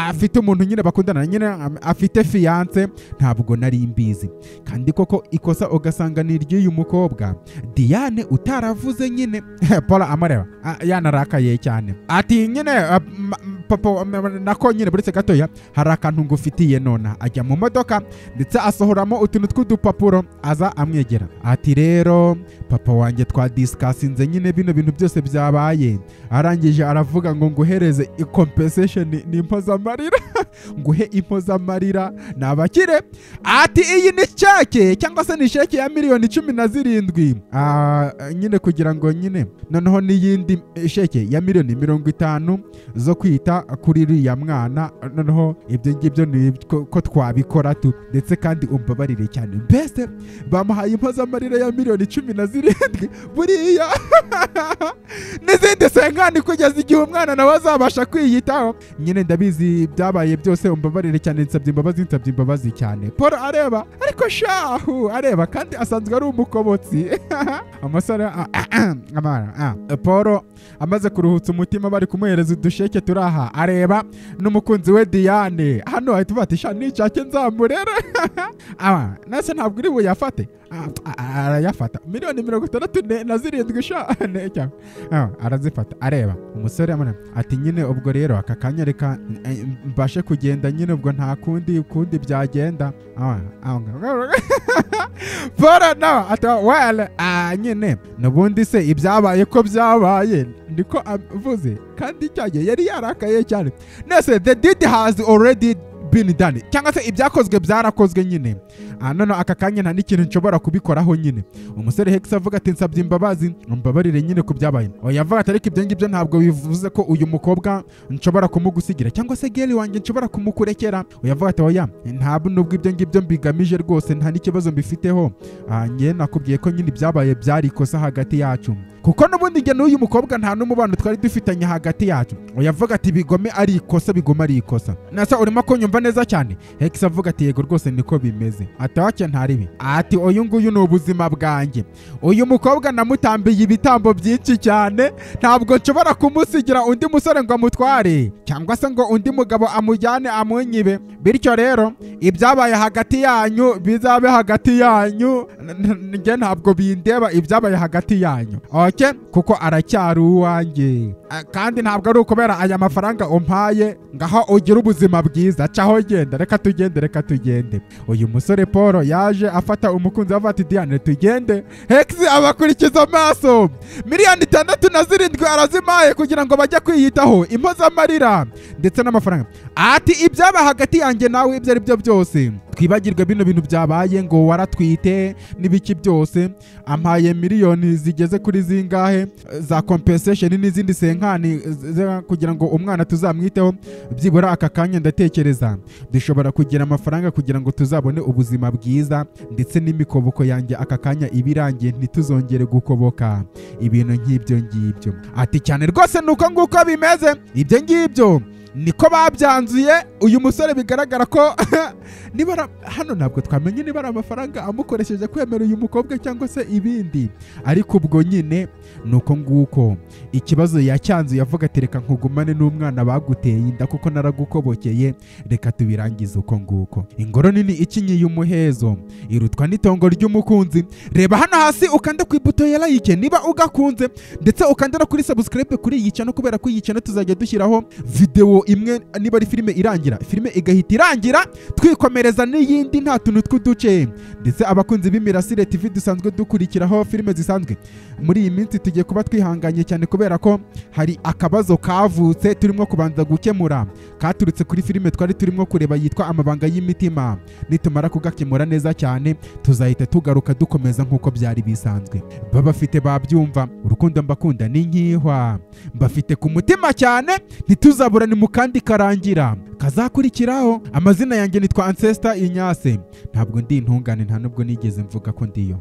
afite umuntu nyine bakundana nyine afite fiance ntabwo nari mbizi kandi koko ikosa ugasanga ni iry'uyu mukobwa Diane utaravuze nyine Paul amareba yanarakaye cyane ati nyine papa nako nyine buretse gatoya hari akantu ngufitiye nona ajya mu modoka ndetse asohoramo utuntu tw'udupapuro aza amwegera ati rero papa wanjye twadiscusinze nyine bino bintu byose byabaye arangije aravuga ngo nguhereze compensation n'impozamarira nguhe impozamarira nabakire ati iyi ni cheke cyangwa se ni sheke ya miliyoni 17 nyine kugira ngo nyine noneho n'iyindi sheke ya miliyoni 50 zo kwita kuri iriya mwana noneho ibyo ngibyo ni ko twabikora tu ndetse kandi umbabarire cyane mbese bamuhaye impozamarira ya miliyoni 17 buriya n'izindi senkani kugeza igihe umwana nawe ntazabasha kwiyitaho. Nyine ndabizi byabaye byose, umbabarire cyane, nsabye imbabazi cyane. Paul areba, ariko shahu areba kandi asanzwe ari umukobotsi. Amasara Paul amaze kuruhutsa umutima bari kumuhereza udusheke turaha, areba n'umukunzi we Diane. Hano ahita batisha nicake nzamurere. Nase ntabwo uri buyafate. Arayafata miliyoni 67 shane cyane. Arazifata areba umusore amana ati nyine ubwo rero aka kanya reka mbashe kugenda nyine ubwo nta kundi byagenda. Bora no ata well nyine nubundi se ibyabaye ko byabaye ndiko avuze kandi cyagiye yari yarakaye cyane. Nese the deed has already been done, cyangwa se ibyakozwe byarakozwe nyine. None aka kanya nta n'ikintu nshobora kubikoraho nyine. Umusore Hex avuga ati nsabye imbabazi, mbabarire nyine ku byabaye. Yavuga ati ariko ibyo ngibyo ntabwo bivuze ko uyu mukobwa nshobora kumugusigira cyangwa se geli wanjye nshobora kumukurekera. Yavuga ati oya, ntabwo nubwo ibyo ngibyo mbigamije rwose, nta n'ikibazo mbifiteho. Njye nakubwiye ko nyine byabaye byari ikosa hagati yacu, kuko nubundi njye n'uyu mukobwa nta n'umubano twari dufitanye hagati yacu. Yavuga ati bigoma ari ikosa. Nasa urimo kunyumva neza cyane? Hex avuga ati yego rwose niko bimeze. Atawake ntaribi. Ati uyu nguyu ni ubuzima bwanjye. Uyu mukobwa namutambiye ibitambo byinshi cyane, ntabwo nshobora kumusigira undi musore ngo amutware cyangwa se ngo undi mugabo amujyane amunyibe. Bityo rero ibyabaye hagati yanyu bizabe hagati yanyu, njye ntabwo bindeba ibyabaye hagati yanyu. Okay, kuko aracyari uwanjye kandi ntabwo ari ukubera aya mafaranga umpaye ngaho ugira ubuzima bwiza. Caho genda, reka tugende. Uyu musore Paul yaje afata umukunzi wa Vati Diane, tugende. Hex abakurikiza amaso, miliyoni 67 arazimaye kugira ngo bajye kwiyitaho, impozamarira ndetse n'amafaranga. Ati ibyaba hagati yanjye nawe ibyo ari byo byose twibagirwe bino bintu byabaye, ngo waratwite n'ibiki byose. Ampaye miliyoni zigeze kuri zingahe za compensation n'izindi senkani kugira ngo umwana tuzamwiteho. Byibura aka kanya ndatekereza dushobora kugira amafaranga kugira ngo tuzabone ubuzima bwiza, ndetse n'imikoboko yanjye aka kanya ibirangiye ntituzongere gukoboka ibintu nk'ibyo ngibyo. Ati cyane rwose nuko nguko bimeze, ibyo ngibyo niko babyanzuye. Uyu musore bigaragara ko niba hano ntabwo twamenye niba ari amafaranga amukoresheje kwemera uyu mukobwa cyangwa se ibindi, ariko ubwo nyine nuko nguko ikibazo yacyanzuye. Yavuga ati reka nkugumane n'umwana baguteye inda kuko naragukobokeye, reka tubirangize uko nguko. Ingoro nini ikinyiye umuhezo irutwa n'itongo ry'umukunzi. Reba hano hasi ukande ku ibuto ya like niba ugakunze, ndetse ukande no kuri subscribe kuri iyi channel, kubera ko iyi channel tuzajya dushyiraho video imwe niba ari filime irangira, filime igahita irangira twikomereza n'iyindi nta tuntu tw'uduce. Ndetse abakunzi b'Imirasire TV dusanzwe dukurikiraho filime zisanzwe, muri iyi minsi tugiye kuba twihanganye cyane kubera ko hari akabazo kavutse turimo kubanza gukemura, katurutse kuri filime twari turimo kureba yitwa Amabanga y'Imitima. Nitumara kugakemura neza cyane tuzahita tugaruka dukomeza nk'uko byari bisanzwe. Babafite babyumva, urukundo mbakunda ni nkihwa, mbafite ku mutima cyane, ntituzabura ni mu kandi karangira kazakurikiraho. Amazina yanjye nitwa Ancestor Inyase, ntabwo ndi intungane, nta nubwo nigeze mvuga ko ndiyo.